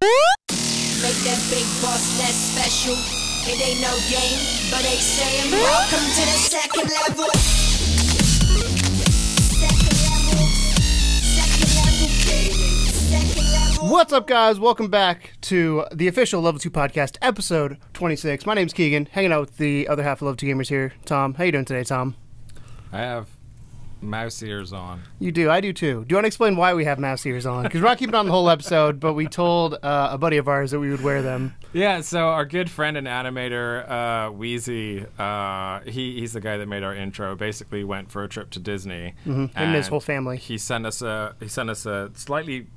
Make that big boss less special. It ain't no game, but they saying welcome to the second level. What's up, guys? Welcome back to the official Level 2 Podcast, episode 26. My name's Keegan, hanging out with the other half of Level 2 Gamers here. Tom, how you doing today, Tom? I have mouse ears on. You do. I do, too. Do you want to explain why we have mouse ears on? Because we're not keeping on the whole episode, but we told a buddy of ours that we would wear them. Yeah, so our good friend and animator, Wheezy, he's the guy that made our intro, basically went for a trip to Disney. Him and his whole family. He sent us a slightly,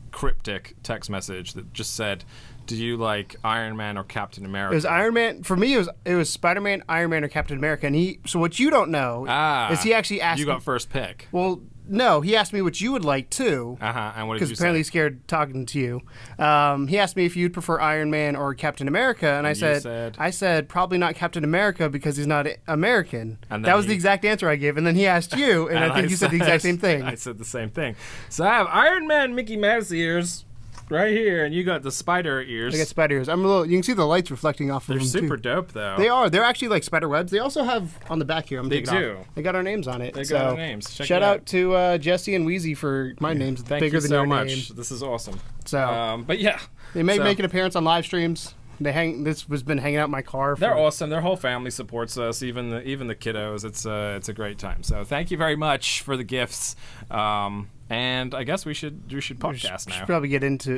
cryptic text message that just said, do you like Iron Man or Captain America? It was Iron Man. For me, it was Spider-Man, Iron Man, or Captain America. And so what you don't know is he actually asked you got first pick. Well, no, he asked me what you would like, too. And what did you say? Because apparently he's scared talking to you. He asked me if you'd prefer Iron Man or Captain America, and I said probably not Captain America because he's not American. And that was the exact answer I gave, and then he asked you, and I think you said the exact same thing. I said the same thing. So I have Iron Man Mickey Mouse ears right here, and you got the spider ears. I got spider ears. You can see the lights reflecting off of them. They're super too. dope, though. They are. They're actually like spider webs. They also have on the back here. They do. They got our names on it. They got our names. Shout out to Jesse and Wheezy for my names. Thank bigger you than so your much. Name. This is awesome. So, but yeah, they may make an appearance on live streams. This has been hanging out in my car. They're awesome. Their whole family supports us, even the kiddos. It's a great time. So thank you very much for the gifts. And I guess we should podcast now. Should probably get into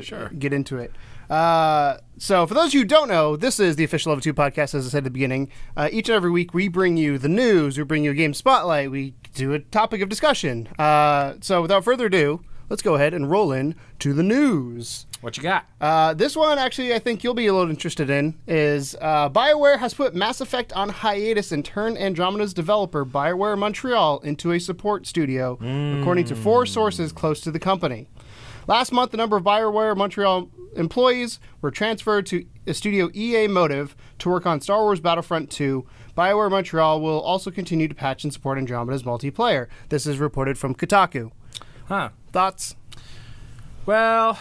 it. So for those of you who don't know, this is the official Level 2 Podcast, as I said at the beginning. Each and every week we bring you the news, we bring you a game spotlight, we do a topic of discussion. So without further ado, let's go ahead and roll in to the news. What you got? This one, actually, I think you'll be a little interested in, is BioWare has put Mass Effect on hiatus and turned Andromeda's developer, BioWare Montreal, into a support studio, according to 4 sources close to the company. Last month, the number of BioWare Montreal employees were transferred to studio EA Motive to work on Star Wars Battlefront 2. BioWare Montreal will also continue to patch and support Andromeda's multiplayer. This is reported from Kotaku. Huh. Thoughts? Well,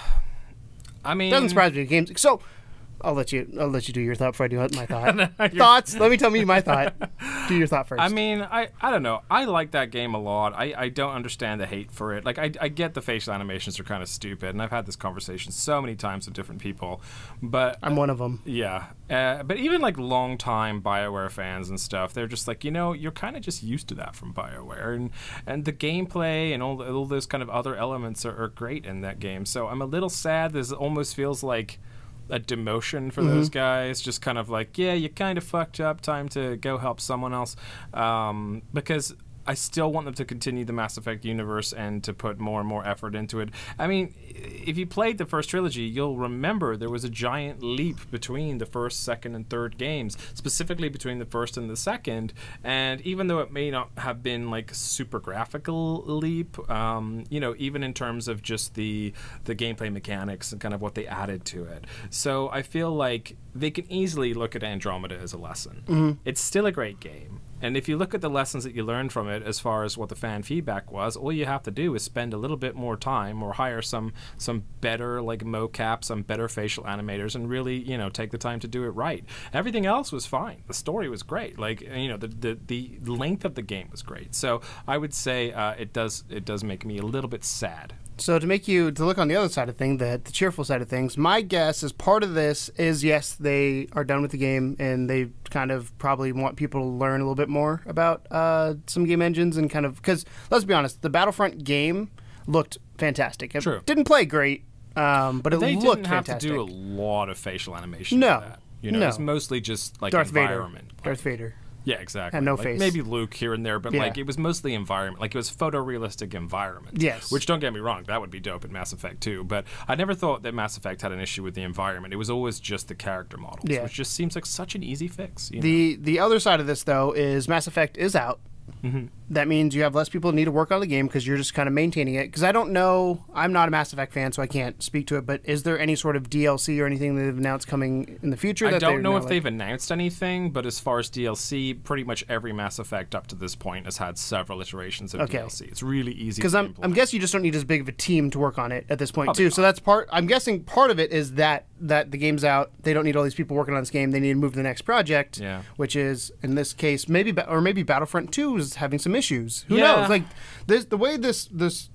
I mean, doesn't surprise me. Games. So, I'll let you do your thought before I do my thought. Thoughts? Let me tell me my thought. Do your thought first. I mean, I don't know. I like that game a lot. I don't understand the hate for it. Like, I get the facial animations are kind of stupid, and I've had this conversation so many times with different people. But I'm one of them. Yeah. But even like long-time BioWare fans and stuff, they're just like, you're kind of just used to that from BioWare, and the gameplay and all those kind of other elements are great in that game. So I'm a little sad. This almost feels like a demotion for those guys, just kind of like, yeah, you kind of fucked up, time to go help someone else, because I still want them to continue the Mass Effect universe and to put more and more effort into it. I mean, if you played the first trilogy, you'll remember there was a giant leap between the first, second, and third games, specifically between the first and the second. And even though it may not have been like super graphical leap, even in terms of just the gameplay mechanics and kind of what they added to it. So I feel like they can easily look at Andromeda as a lesson. It's still a great game. And if you look at the lessons that you learned from it as far as what the fan feedback was, all you have to do is spend a little bit more time or hire some better like mocap, some better facial animators, and really, take the time to do it right. Everything else was fine. The story was great. Like, the length of the game was great. So I would say it does make me a little bit sad. So to look on the other side of things, the cheerful side of things, my guess is part of this is, yes, they are done with the game and they kind of probably want people to learn a little bit more about some game engines and kind of, because let's be honest, the Battlefront game looked fantastic. It didn't play great, but it looked fantastic. They didn't have to do a lot of facial animation for that. No. It's mostly just like Darth environment. Darth Vader. Yeah, exactly. And no like face. Maybe Luke here and there, but it was mostly environment. Like, it was photorealistic environment. Yes. Which, don't get me wrong, that would be dope in Mass Effect 2. But I never thought that Mass Effect had an issue with the environment. It was always just the character models, which just seems like such an easy fix. The other side of this, though, is Mass Effect is out. that means you have less people that need to work on the game because you're just kind of maintaining it. Because I don't know, I'm not a Mass Effect fan, so I can't speak to it, but is there any sort of DLC or anything they've announced coming in the future? I don't know if they've announced anything, but as far as DLC, pretty much every Mass Effect up to this point has had several iterations of DLC. It's really easy because I'm guessing you just don't need as big of a team to work on it at this point, probably too. Not. So that's I'm guessing part of it is that the game's out, they don't need all these people working on this game, they need to move to the next project, which is, in this case, maybe Battlefront 2 is having some issues. Who knows? Like, the way this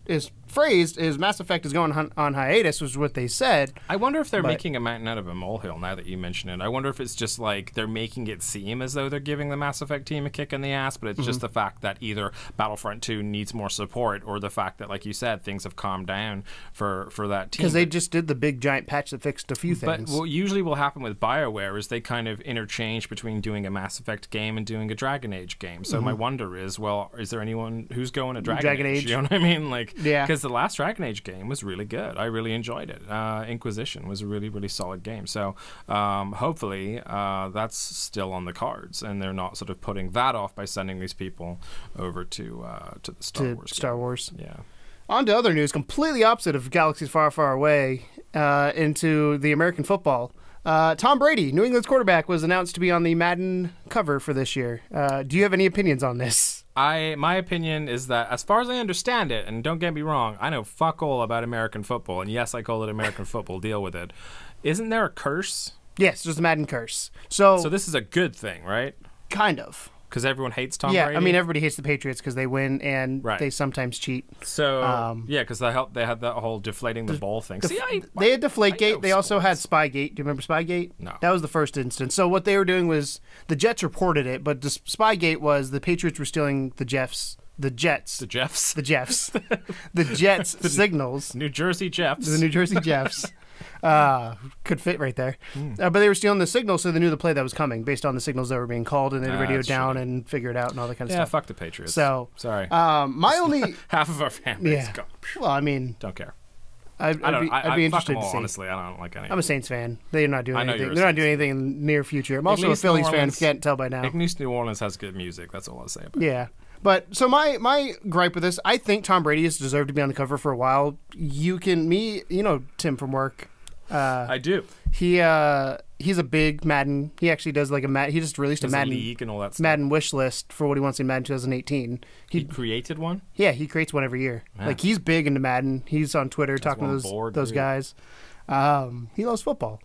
is phrased is Mass Effect is going on hiatus, was what they said. I wonder if they're making a mountain out of a molehill now that you mention it. I wonder if it's just like they're making it seem as though they're giving the Mass Effect team a kick in the ass, but it's just the fact that either Battlefront 2 needs more support or the fact that, like you said, things have calmed down for that team. Because they just did the big giant patch that fixed a few things. But what usually will happen with BioWare is they kind of interchange between doing a Mass Effect game and doing a Dragon Age game. So my wonder is, well, is there anyone who's going to Dragon Age? You know what I mean? Like, because the last Dragon Age game was really good. I really enjoyed it. Inquisition was a really, really solid game. So hopefully that's still on the cards, and they're not sort of putting that off by sending these people over to the Star Wars. Yeah. On to other news, completely opposite of galaxies far, far away, into the American football. Tom Brady, New England's quarterback, was announced to be on the Madden cover for this year. Do you have any opinions on this? My opinion is that, as far as I understand it, and don't get me wrong, I know fuck all about American football, and yes, I call it American football, deal with it. Isn't there a curse? Yes, there's a Madden curse. So this is a good thing, right? Kind of. Because everyone hates Tom Brady? Yeah, I mean, everybody hates the Patriots because they win and they sometimes cheat. So, because they had that whole deflating the ball thing. They had Deflategate. They also had Spygate. Do you remember Spygate? No. That was the first instance. So what they were doing was, the Jets reported it, but the Spygate was the Patriots were stealing the Jets' signals. New Jersey Jeffs. The New Jersey Jeffs. Could fit right there. But they were stealing the signals, so they knew the play that was coming based on the signals that were being called, and they radio down and figure it out and all that kind of stuff. Yeah, fuck the Patriots. So, sorry. My only... Half of our family is gone. Well, I mean... Don't care. I'd be interested to see. Honestly, I don't like any. I'm a Saints fan. They're not doing anything. They're not doing anything in the near future. I'm also a Phillies fan, if you can't tell by now. At least New Orleans has good music. That's all I'll say about it. Yeah. But so my gripe with this, I think Tom Brady has deserved to be on the cover for a while. You know Tim from work. I do. He's a big Madden. He actually does like he just released a Madden league and all that stuff. Madden wish list for what he wants in Madden 2018. He created one? Yeah, he creates one every year. Man. Like, he's big into Madden. He's on Twitter talking to those guys. He loves football.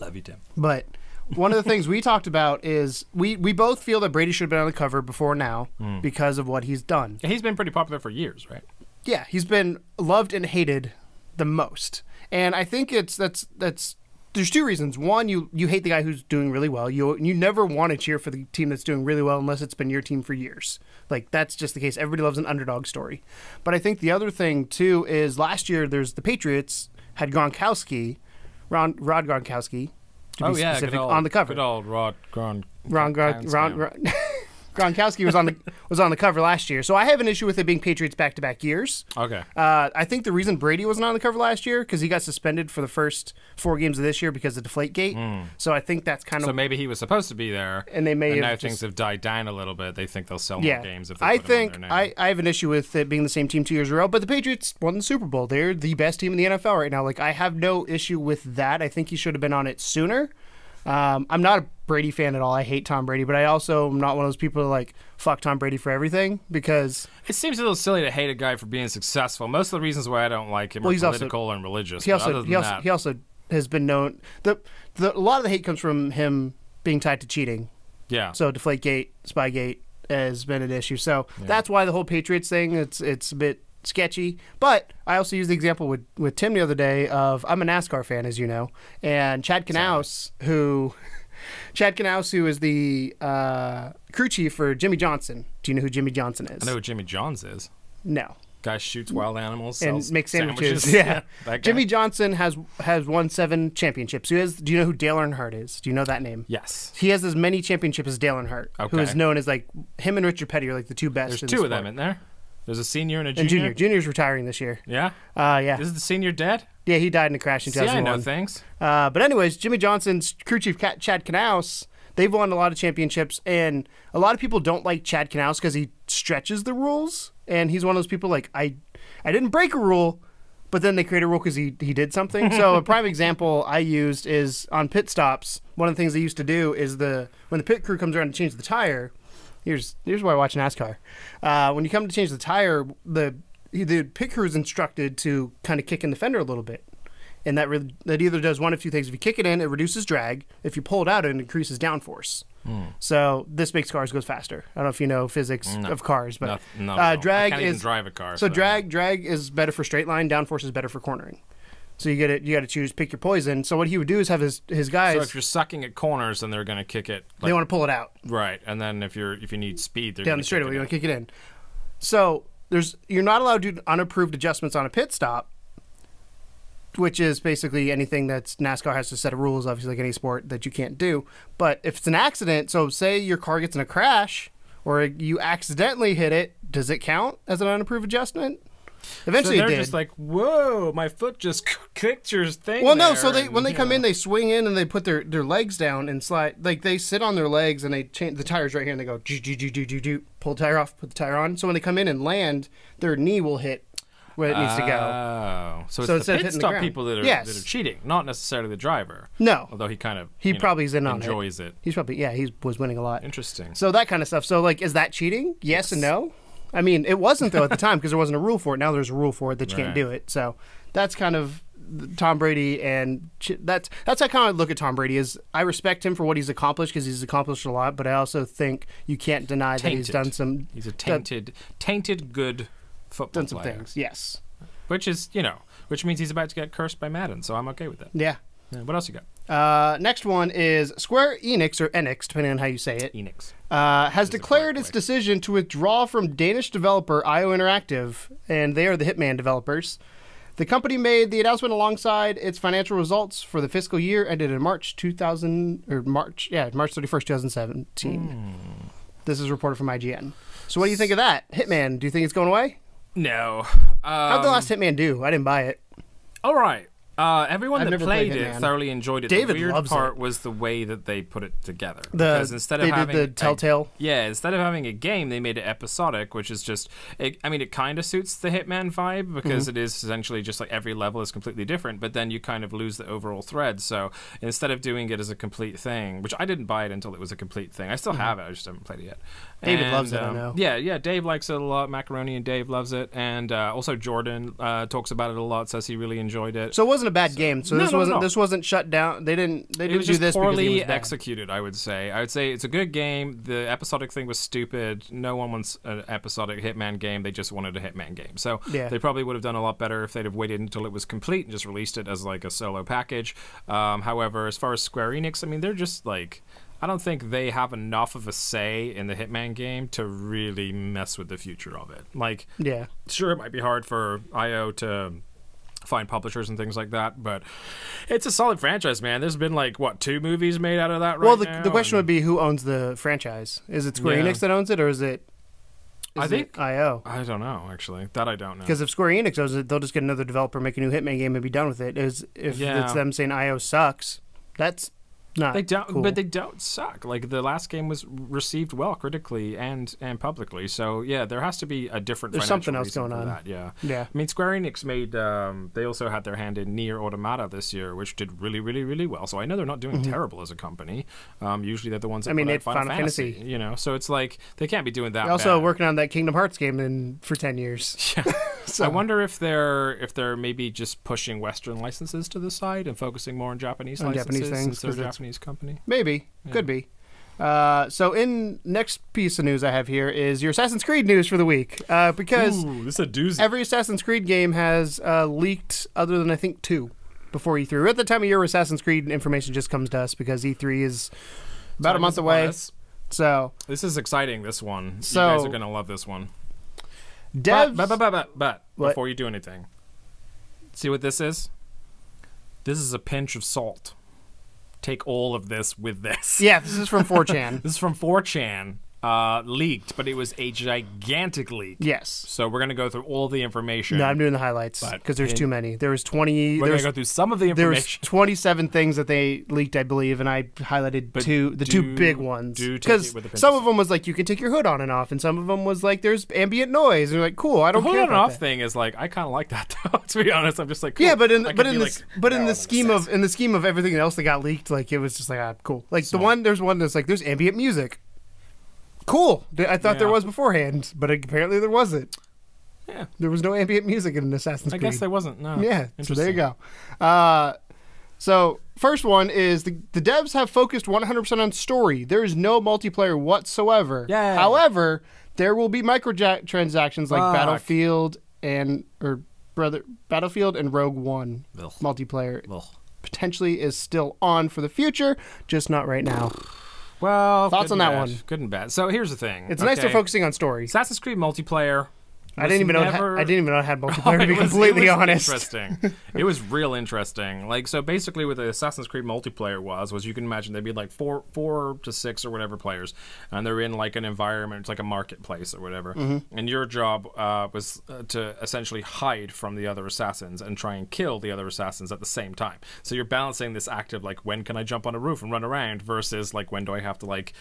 Love you, Tim. But one of the things we talked about is we both feel that Brady should have been on the cover before now because of what he's done. Yeah, he's been pretty popular for years, right? Yeah, he's been loved and hated the most. And I think that's there's two reasons. One, you hate the guy who's doing really well. You never want to cheer for the team that's doing really well unless it's been your team for years. Like, that's just the case. Everybody loves an underdog story. But I think the other thing, too, is last year the Patriots had Gronkowski, Rod Gronkowski, to be specific, on the cover. Good old Rod Gronkowski was on the cover last year, so I have an issue with it being Patriots back-to-back years. Okay. I think the reason Brady wasn't on the cover last year because he got suspended for the first 4 games of this year because of Deflategate. So I think that's kind of... So maybe he was supposed to be there, and now things have died down a little bit. They think they'll sell more games if they I put think him on their name. I have an issue with it being the same team 2 years in a row, but the Patriots won the Super Bowl. They're the best team in the NFL right now. Like, I have no issue with that. I think he should have been on it sooner. I'm not a Brady fan at all. I hate Tom Brady, but I also am not one of those people who like fuck Tom Brady for everything because it seems a little silly to hate a guy for being successful. Most of the reasons why I don't like him are political and religious. He also has been known a lot of the hate comes from him being tied to cheating. Yeah. So Deflategate, Spygate has been an issue. So that's why the whole Patriots thing it's a bit sketchy. But I also used the example with Tim the other day of I'm a NASCAR fan, as you know, and Chad Knaus, who is the crew chief for Jimmy Johnson. Do you know who Jimmy Johnson is? I know who Jimmy Johns is. No. Guy shoots wild animals and makes sandwiches. Yeah. Jimmy Johnson has won 7 championships. Do you know who Dale Earnhardt is? Do you know that name? Yes. He has as many championships as Dale Earnhardt, who is known as like him and Richard Petty are like the 2 best. There's 2 of them in there. There's a senior and a junior. And junior. Junior's retiring this year. Yeah? Yeah. Is the senior dead? Yeah, he died in a crash in 2001. I know things. But anyways, Jimmy Johnson's crew chief, Chad Knaus, they've won a lot of championships, and a lot of people don't like Chad Knaus because he stretches the rules, and he's one of those people like I didn't break a rule, but then they create a rule because he did something. So a prime example I used is on pit stops. One of the things they used to do is when the pit crew comes around to change the tire. Here's why I watch NASCAR. When you come to change the tire, the pit crew is instructed to kind of kick in the fender a little bit. And that either does one of two things. If you kick it in, it reduces drag. If you pull it out, it increases downforce. So this makes cars go faster. I don't know if you know physics of cars, but no. drag I can't even drive a car. So drag is better for straight line. Downforce is better for cornering. So you got to pick your poison. So what he would do is have his guys. So if you're sucking at corners, then they're going to kick it. They want to pull it out. Right, and then if you need speed, they're down the straightaway. You want to kick it in. So you're not allowed to do unapproved adjustments on a pit stop, which is basically anything that's NASCAR has a set of rules, obviously, like any sport, that you can't do. But if it's an accident, so say your car gets in a crash or you accidentally hit it, does it count as an unapproved adjustment? Eventually, so it they're did. just like, whoa, my foot just kicked your thing. Well, no. there, So when they come know. in, they swing in and they put their legs down and slide. Like they sit on their legs and they change the tires right here and they go pull the tire off, put the tire on. So when they come in and land, their knee will hit where it needs to go. Oh, so it's instead the of pit hitting the stop ground. people that are cheating, not necessarily the driver. No, Although he kind of probably is in on enjoys it. He's probably he was winning a lot. Interesting. So that kind of stuff. So like, is that cheating? Yes and no. I mean, it wasn't though at the time because there wasn't a rule for it. Now there's a rule for it that you can't do it. So that's kind of Tom Brady, and that's how I kind of look at Tom Brady. Is I respect him for what he's accomplished because he's accomplished a lot, but I also think you can't deny that he's done some. He's a tainted good football done some player. things. Yes, which means he's about to get cursed by Madden. So I'm okay with that. Yeah. What else you got? Next one is Square Enix, or Enix, depending on how you say it. Enix. Has declared its decision to withdraw from Danish developer IO Interactive, and they are the Hitman developers. The company made the announcement alongside its financial results for the fiscal year ended in March 31st, 2017. This is reported from IGN. So what do you think of that? Hitman, do you think it's going away? No. How'd the last Hitman do? I didn't buy it. All right. Everyone I've that never played played it Hitman. thoroughly enjoyed it. David the weird loves part it. was the way that they put it together. Because instead of having the Telltale. instead of having a game, they made it episodic, which is just. It kind of suits the Hitman vibe because it is essentially just like every level is completely different, but then you kind of lose the overall thread. So instead of doing it as a complete thing, which I didn't buy it until it was a complete thing. I still have it. I just haven't played it yet. David loves it, I know. Yeah. Dave likes it a lot. Macaroni and Dave loves it, and also Jordan talks about it a lot. Says he really enjoyed it. So it wasn't a bad game. So this wasn't shut down. They didn't It was do just this poorly because it was bad. executed. I would say it's a good game. The episodic thing was stupid. No one wants an episodic Hitman game. They just wanted a Hitman game. So they probably would have done a lot better if they'd have waited until it was complete and just released it as like a solo package. However, as far as Square Enix, I mean, they're just like. I don't think they have enough of a say in the Hitman game to really mess with the future of it. Like, sure, it might be hard for IO to find publishers and things like that, but it's a solid franchise, man. There's been like 2 movies made out of that right now. Well, the question would be who owns the franchise? Is it Square Enix that owns it, or is it? I think IO. I don't know, actually. That I don't know. Because if Square Enix owns it, they'll just get another developer, make a new Hitman game, and be done with it. If it's them saying IO sucks, that's not cool. But they don't suck. Like the last game was received well critically and publicly. So yeah, there has to be a different. There's something else going on. That. Yeah. I mean, Square Enix made. They also had their hand in Nier Automata this year, which did really, really, really well. So I know they're not doing terrible as a company. Usually they're the ones that put out Final Fantasy. You know, so it's like they can't be doing that. They're also bad. working on that Kingdom Hearts game for 10 years. Yeah. So I wonder if they're maybe just pushing Western licenses to the side and focusing more on Japanese licenses Japanese things, since they're a Japanese company. Maybe. Could be. So in next piece of news I have here is your Assassin's Creed news for the week. Because this is a doozy. Every Assassin's Creed game has leaked other than I think 2 before E3. We're at the time of year where Assassin's Creed information just comes to us because E3 is about a month away. So this is exciting, this one. So, you guys are going to love this one. Devs, But before you do anything, see what this is? This is a pinch of salt. Take all of this with this. Yeah, this is from 4chan. This is from 4chan. leaked, but it was a gigantic leak. Yes. So we're going to go through all the information. No, I'm doing the highlights because there's too many. There was 20. We're going to go through some of the There was information. 27 things that they leaked, I believe, and I highlighted the two big ones. Because some of them was like you can take your hood on and off, and some of them was like there's ambient noise. And you're like, cool, I don't care The hood on about and off that. thing is like I kind of like that though. To be honest, I'm just like cool. Yeah, but in I could be the scheme of everything else that got leaked, like it was just like cool. Like there's one that's like there's ambient music. Cool. I thought there was beforehand, but apparently there wasn't. Yeah. There was no ambient music in Assassin's Creed. I guess there wasn't. No. Yeah. So there you go. So first one is the devs have focused 100% on story. There is no multiplayer whatsoever. Yeah. However, there will be microtransactions like Battlefield and Rogue One multiplayer. Ugh. Potentially is still on for the future, just not right now. Well, thoughts on that one? Good and bad. So here's the thing. It's nice they're focusing on story. Assassin's Creed multiplayer. I didn't even know it had multiplayer, to be completely honest. Interesting. It was real interesting. Like, so basically what the Assassin's Creed multiplayer was you can imagine there'd be like four to six or whatever players, and they're in like an environment, it's like a marketplace or whatever, and your job was to essentially hide from the other assassins and try and kill the other assassins at the same time. So you're balancing this act of like, when can I jump on a roof and run around versus like, when do I have to like,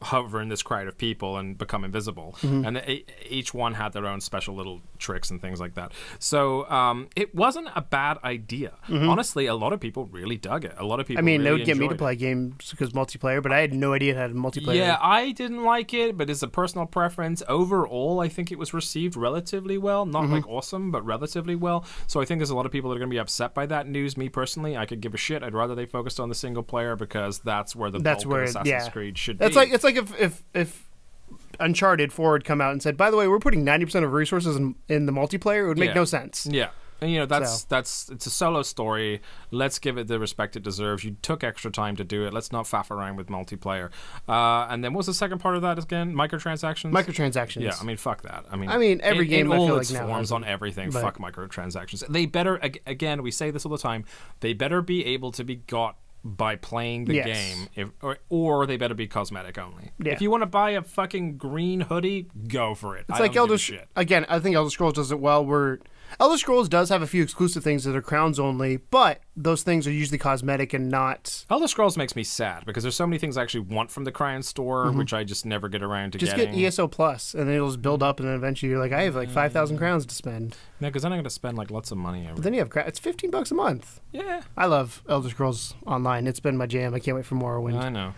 hover in this crowd of people and become invisible? And each one had their own special little tricks and things like that. So it wasn't a bad idea. Honestly, a lot of people really dug it. A lot of people they really would get me to enjoyed play games because multiplayer, but I had no idea it had multiplayer. Yeah, I didn't like it, but it's a personal preference. Overall, I think it was received relatively well. Not like awesome, but relatively well. So I think there's a lot of people that are going to be upset by that news. Me personally, I could give a shit. I'd rather they focused on the single player because that's where the bulk of Assassin's Creed should be. It's like if Uncharted 4 had come out and said, by the way, we're putting 90% of resources in the multiplayer, it would make no sense. Yeah. And that's it's a solo story. Let's give it the respect it deserves. You took extra time to do it. Let's not faff around with multiplayer. And then what was the second part of that again? Microtransactions? Microtransactions. Yeah, I mean, fuck that. I mean every game in all I feel its like now forms has on everything. Fuck microtransactions. They better, again, we say this all the time, they better be able to be got by playing the game, or they better be cosmetic only. Yeah. If you want to buy a fucking green hoodie, go for it. It's like Elder again. I think Elder Scrolls does it well. Elder Scrolls does have a few exclusive things that are crowns only, but those things are usually cosmetic and not. Elder Scrolls makes me sad because there's so many things I actually want from the Crown store, which I just never get around to just getting. Get ESO Plus, and then it'll just build up, and then eventually you're like, I have like 5,000 crowns to spend. No, because then I'm going to spend like lots of money. But then you have it's $15 a month. Yeah, I love Elder Scrolls Online. It's been my jam. I can't wait for Morrowind. I know.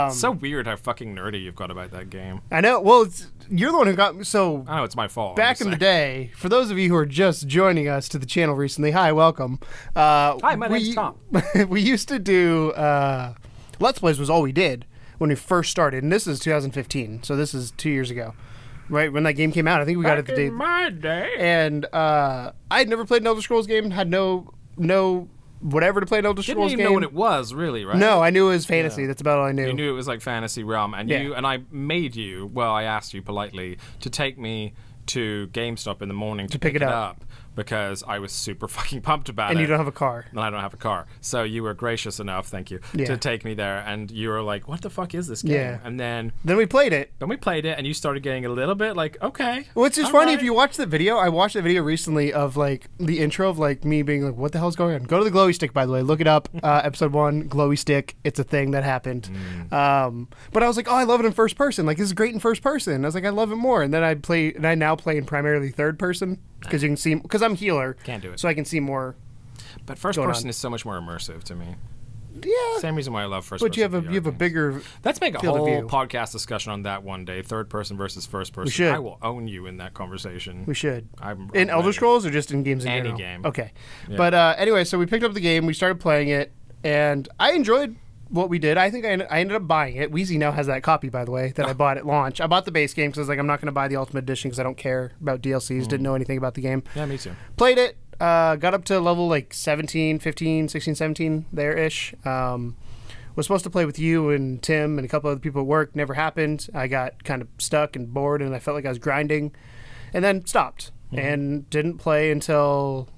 It's so weird how fucking nerdy you've got about that game. I know. Well, you're the one who got me. So I know it's my fault. Back in the day, for those of you who are just joining us to the channel recently, hi, welcome. Hi, my name's Tom. We used to do Let's Plays was all we did when we first started, and this is 2015, so this is 2 years ago, right when that game came out. I think we got it the day. In my day. And I had never played an Elder Scrolls game, had no whatever to play an Elder Scrolls game. Didn't even know what it was, really, right? No, I knew it was fantasy. Yeah. That's about all I knew. You knew it was like fantasy realm, and I made you. Well, I asked you politely to take me to GameStop in the morning to pick it up because I was super fucking pumped about it. And you don't have a car. And I don't have a car. So you were gracious enough, thank you, to take me there. And you were like, what the fuck is this game? Yeah. And then we played it. And you started getting a little bit like, okay. Which is funny, if you watch the video, I watched the video recently of like the intro of like me being like, what the hell's going on? Go to the glowy stick, by the way. Look it up. Episode 1, glowy stick. It's a thing that happened. But I was like, oh, I love it in first person. Like, this is great in first person. I was like, I love it more. And then I now play in primarily third person because you can see, because I'm healer. Can't do it. So I can see more. But first person is so much more immersive to me. Yeah. Same reason why I love first person. But you have a bigger. Let's make a whole podcast discussion on that one day. Third person versus first person. We should. I will own you in that conversation. We should. I'm in Elder Scrolls or just in games in Any general? game. Okay. Yeah. But anyway, so we picked up the game. We started playing it, and I enjoyed what we did. I think I ended up buying it. Wheezy now has that copy, by the way, that I bought at launch. I bought the base game because I was like, I'm not going to buy the Ultimate Edition because I don't care about DLCs. Didn't know anything about the game. Yeah, me too. Played it. Got up to level like 17, 15, 16, 17 there-ish. Was supposed to play with you and Tim and a couple other people at work. Never happened. I got kind of stuck and bored, and I felt like I was grinding. And then stopped and didn't play until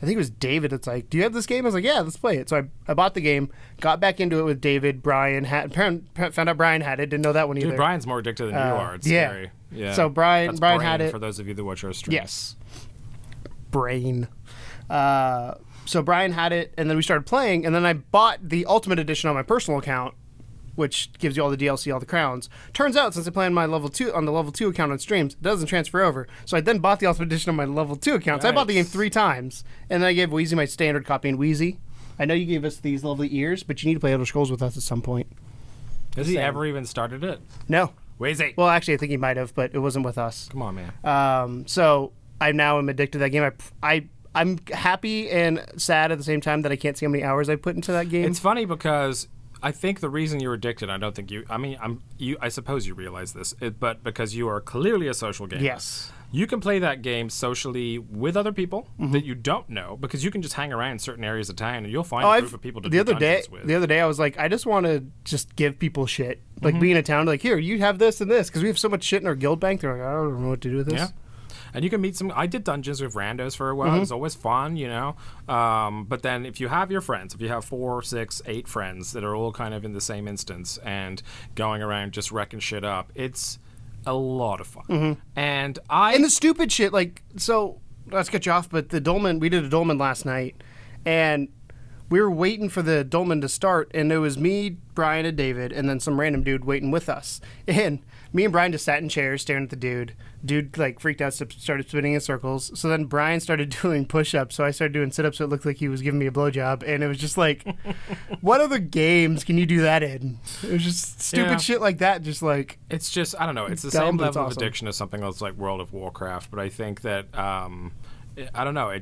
I think it was David that's like, do you have this game? I was like, yeah, let's play it. So I bought the game, got back into it with David. Brian found out Brian had it. Didn't know that one either. Dude, Brian's more addicted than you are. It's yeah. scary. Yeah. So Brian had it. For those of you that watch our streams. Yes. Brain. So Brian had it, and then we started playing, and then I bought the Ultimate Edition on my personal account, which gives you all the DLC, all the crowns. Turns out, since I play on my level 2 account on streams, it doesn't transfer over. So I then bought the Ultimate Edition on my level 2 account. So I bought the game 3 times, and then I gave Wheezy my standard copy. And Wheezy, I know you gave us these lovely ears, but you need to play Elder Scrolls with us at some point. Has he ever even started it? No. Wheezy. Well, actually, I think he might have, but it wasn't with us. Come on, man. So I now am addicted to that game. I'm happy and sad at the same time that I can't see how many hours I put into that game. It's funny because I think the reason you're addicted, I don't think I suppose you realize this, but because you are clearly a social gamer. Yes. You can play that game socially with other people that you don't know, because you can just hang around in certain areas of town and you'll find a group of people to do dungeons with. The other day I was like, I just want to just give people shit. Like being in town, like, here, you have this and this, because we have so much shit in our guild bank. They're like, I don't know what to do with this. Yeah. And you can meet I did dungeons with randos for a while. It was always fun, you know. But then if you have your friends, if you have 4, 6, 8 friends that are all kind of in the same instance and going around just wrecking shit up, it's a lot of fun. And the stupid shit, like, so, let's get you off, but we did a dolmen last night, and we were waiting for the dolmen to start, and it was me, Brian, and David, and then some random dude waiting with us. And me and Brian just sat in chairs staring at the dude. Dude, like, freaked out, started spinning in circles. So then Brian started doing push-ups, so I started doing sit-ups, so it looked like he was giving me a blowjob. And it was just like, what other games can you do that in? It was just stupid shit like that, just like... It's just, I don't know, it's the same level of addiction as something else like World of Warcraft, but I think that... I don't know.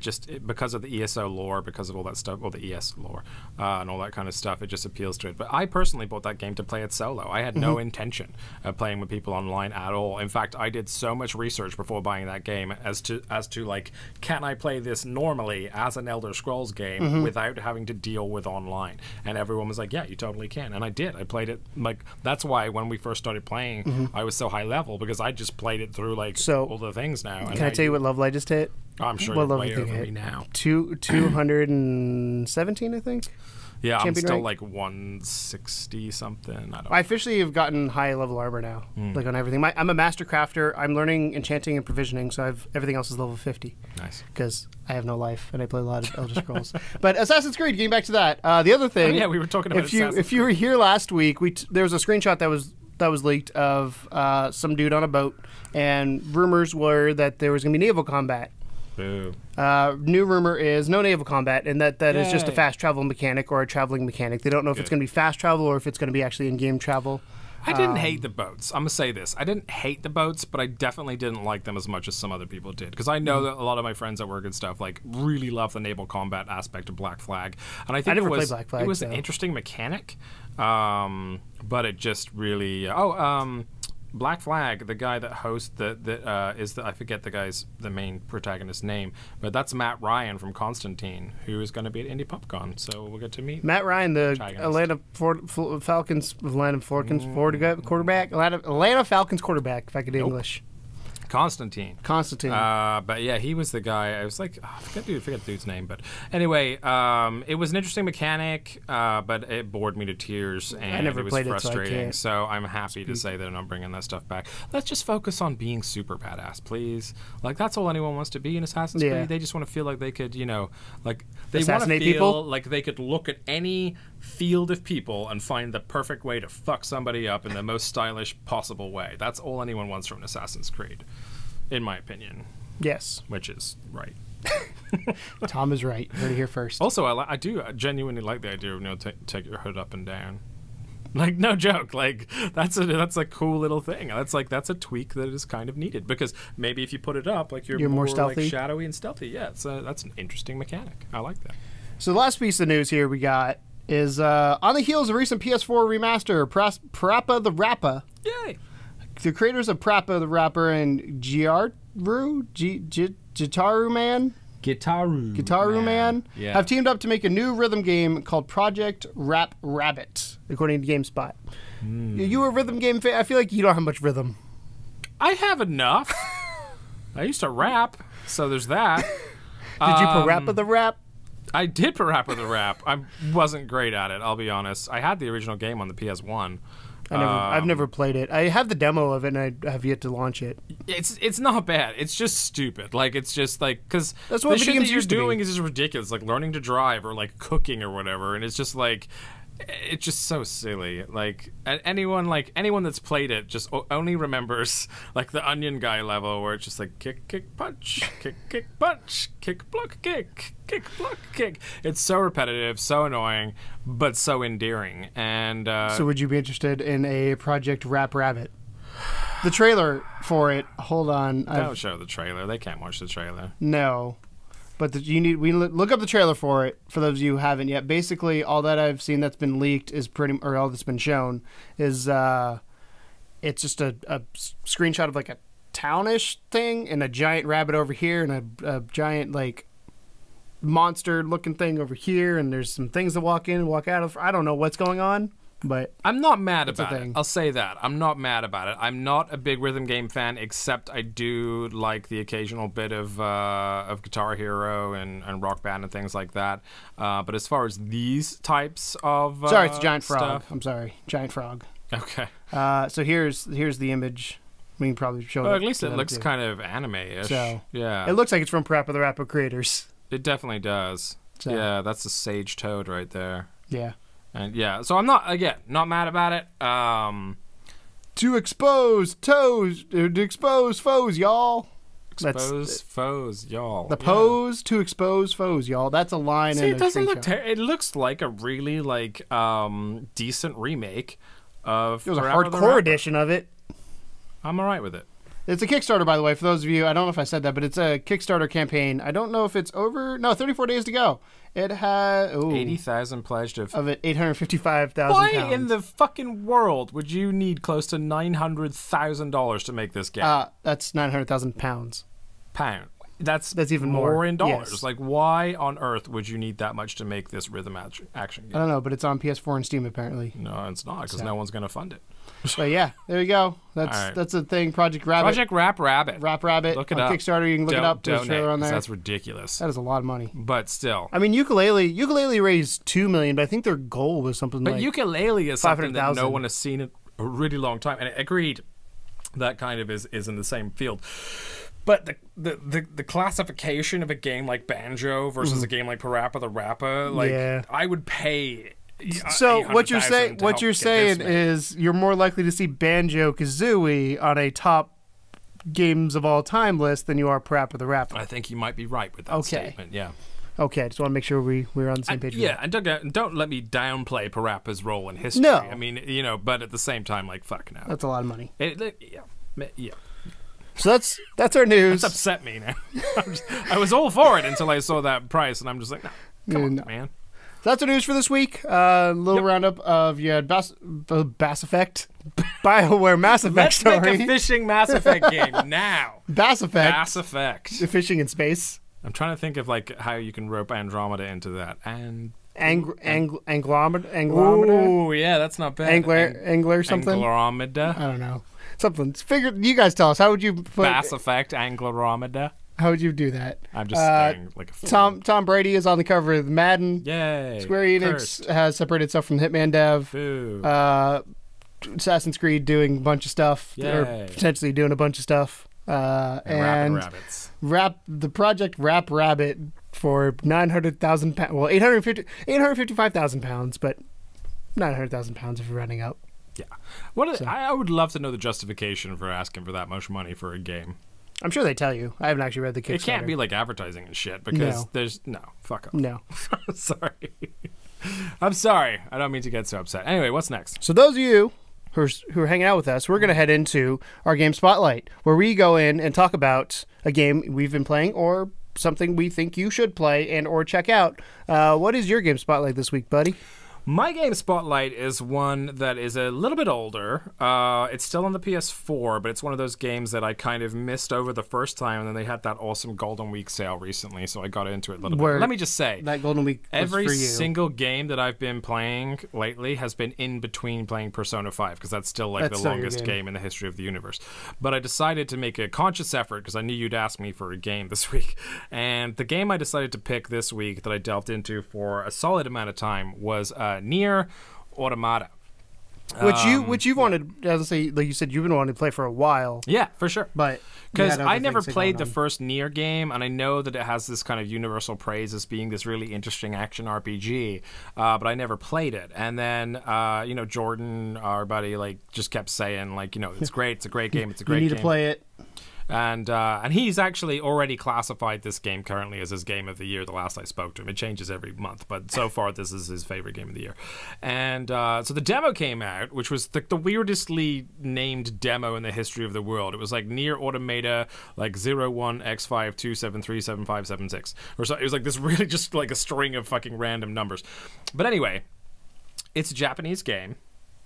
Because of the ESO lore, because of all that stuff, or the ES lore, and all that kind of stuff, it just appeals to it. But I personally bought that game to play it solo. I had no intention of playing with people online at all. In fact, I did so much research before buying that game as to like, can I play this normally as an Elder Scrolls game without having to deal with online? And everyone was like, yeah, you totally can. And I did. I played it, like, that's why when we first started playing, I was so high level, because I just played it through, like, all the things now. Can I tell you what level I just hit? I'm sure you're way over me now. 217, I think. Yeah, Champion I'm still rank? like 160 something. I officially have gotten high level armor now, like on everything. I'm a master crafter. I'm learning enchanting and provisioning, so everything else is level 50. Nice. Because I have no life and I play a lot of Elder Scrolls. But Assassin's Creed, getting back to that. The other thing. Oh, yeah, we were talking about if you were here last week, there was a screenshot that was leaked of some dude on a boat, and rumors were that there was going to be naval combat. Boo. New rumor is no naval combat, and that is just a fast travel mechanic or a traveling mechanic. They don't know if it's going to be fast travel or if it's going to be actually in-game travel. I didn't hate the boats. I'm going to say this. I didn't hate the boats, but I definitely didn't like them as much as some other people did. Because I know that a lot of my friends at work and stuff like really love the naval combat aspect of Black Flag. And I think it was an interesting mechanic, but it just really... Black Flag, the guy that hosts I forget the main protagonist's name, but that's Matt Ryan from Constantine, who is going to be at Indie PopCon, so we'll get to meet Matt Ryan, the Atlanta Falcons quarterback, Atlanta Falcons quarterback, if I could do English. Constantine. But yeah, he was the guy. I was like, I forget the dude's name. But anyway, it was an interesting mechanic, but it bored me to tears, and it was frustrating. So I'm happy to say that I'm not bringing that stuff back. Let's just focus on being super badass, please. Like, that's all anyone wants to be in Assassin's Creed. They just want to feel like they could, like they want to feel people? Like they could look at any field of people and find the perfect way to fuck somebody up in the most stylish possible way. That's all anyone wants from an Assassin's Creed, in my opinion. Yes. Which is right. Tom is right. You heard it here first. Also, I do genuinely like the idea of take your hood up and down. Like, no joke. Like, that's a cool little thing. That's a tweak that is kind of needed, because maybe if you put it up, like you're more stealthy, like shadowy and stealthy. Yeah, that's an interesting mechanic. I like that. So the last piece of news here we got is on the heels of recent PS4 remaster, Parappa the Rapper. Yay! The creators of Parappa the Rapper and Gitaru Man have teamed up to make a new rhythm game called Project Rap Rabbit, according to GameSpot. You a rhythm game fan? I feel like you don't have much rhythm. I have enough. I used to rap, so there's that. Did you parappa the rap? I did parappa the rap. I wasn't great at it, I'll be honest. I had the original game on the PS1. I've never played it. I have the demo of it, and I have yet to launch it. It's not bad. It's just stupid. Like, it's just like, because That's what the video shit games that you're used to be. doing is just ridiculous. Like learning to drive or like cooking or whatever, and it's just like, it's just so silly. Like anyone that's played it just only remembers like the Onion Guy level where it's just like kick, punch, kick, punch, kick, block, kick, block, kick. It's so repetitive, so annoying, but so endearing. And So would you be interested in a Project Rap Rabbit? The trailer for it. Hold on. don't show the trailer. They can't watch the trailer. No. But we look up the trailer for it, for those of you who haven't yet. Basically, all that I've seen that's been leaked is or all that's been shown is it's just a screenshot of like a townish thing and a giant rabbit over here and a giant like monster looking thing over here, and there's some things that walk in and walk out of. I don't know what's going on. But I'm not mad about thing. it. I'll say that. I'm not mad about it. I'm not a big rhythm game fan, except I do like the occasional bit of Guitar Hero and Rock Band and things like that. But as far as these types of sorry, it's a giant frog. stuff, I'm sorry, giant frog. okay. So here's the image. We can probably show. Well, at least it looks kind of anime-ish. So yeah, it looks like it's from Parappa the Rapper creators. it definitely does. So. Yeah, that's a sage toad right there. Yeah. And yeah, so I'm not mad about it. To expose foes, y'all. Expose foes, y'all. The pose to expose foes, y'all. That's a line. See, in it doesn't look. screenshot. It looks like a really decent remake of. It was a Parappa the hardcore Rapper. edition of it. I'm alright with it. It's a Kickstarter, by the way, for those of you. I don't know if I said that, but it's a Kickstarter campaign. I don't know if it's over. No, 34 days to go. It has 80,000 pledged of it. 855,000. Why in the fucking world would you need close to $900,000 to make this game? That's 900,000 pounds. Pound. That's even more more. in dollars. Yes. Like, why on earth would you need that much to make this rhythm action game? I don't know, but it's on PS4 and Steam apparently. No, it's not, because no one's going to fund it. But yeah, there you go. That's a thing. Project Rabbit. Project Rap Rabbit. Rap Rabbit. Look it on up. Kickstarter. You can look it up. There's a trailer on there. That's ridiculous. That is a lot of money. But still. I mean, Ukulele raised $2 million, but I think their goal was something But like Ukulele is something that 500,000. no one has seen in a really long time. And agreed, that kind of is in the same field. But the classification of a game like Banjo versus a game like Parappa the Rapper, like Yeah. I would pay. So what you're $800,000 saying is you're more likely to see Banjo-Kazooie on a top games of all time list than you are Parappa the Rapper. I think you might be right with that statement. Yeah. Okay, just want to make sure we're on the same page. with Yeah, and don't let me downplay Parappa's role in history. No. I mean, but at the same time, like, fuck no. That's a lot of money. Yeah. So that's our news. That's upset me now. I was all for it until I saw that price, and I'm just like, no, come on, man. So that's our news for this week. Little roundup of Bass Effect, BioWare Mass Effect Let's story. make a fishing Mass Effect game now. Bass Effect. Mass Effect. Fishing in space. I'm trying to think of like how you can rope Andromeda into that. And Anglometer. oh yeah, that's not bad. Angler something. Angleromeda. I don't know. Something. Figure. You guys tell us. How would you put Mass Effect Angleromeda. How would you do that? I'm just staring like a fool. Tom Brady is on the cover of Madden. Yay. Square Enix Cursed. has separated itself from Hitman Dev. Boo. Assassin's Creed doing a bunch of stuff, or Yay. potentially doing a bunch of stuff. And Rabbits. the project Rap Rabbit for 900,000 pounds. Well, 855,000 pounds, but 900,000 pounds if you're running up. Yeah. I would love to know the justification for asking for that much money for a game. I'm sure they tell you. I haven't actually read the Kickstarter. It can't be like advertising and shit because fuck off. No. Sorry. I'm sorry. I don't mean to get so upset. Anyway, what's next? So those of you who are hanging out with us, we're going to head into our game spotlight, where we go in and talk about a game we've been playing or something we think you should play and or check out. What is your game spotlight this week, buddy? My game spotlight is one that is a little bit older. It's still on the PS4, but it's one of those games that I kind of missed over the first time, and then they had that awesome Golden Week sale recently, so I got into it a little bit. Let me just say, that Golden Week was every for you. single game that I've been playing lately has been in between playing Persona 5, because that's still like the longest game in the history of the universe. But I decided to make a conscious effort, because I knew you'd ask me for a game this week, and the game I decided to pick this week that I delved into for a solid amount of time was Nier Automata. Which you wanted, as I say, like you said, you've been wanting to play for a while. Yeah, for sure. But because I never played the first Nier game, and I know that it has this kind of universal praise as being this really interesting action RPG, but I never played it. And then, Jordan, our buddy, like just kept saying, like, it's great, it's a great game, it's a great game. You need to play it. And he's actually already classified this game currently as his game of the year. The last I spoke to him, it changes every month, but so far this is his favorite game of the year. And so the demo came out, which was the weirdestly named demo in the history of the world. It was like Nier Automata, like 01X52737576, or so. It was like this really just like a string of fucking random numbers. But anyway, it's a Japanese game.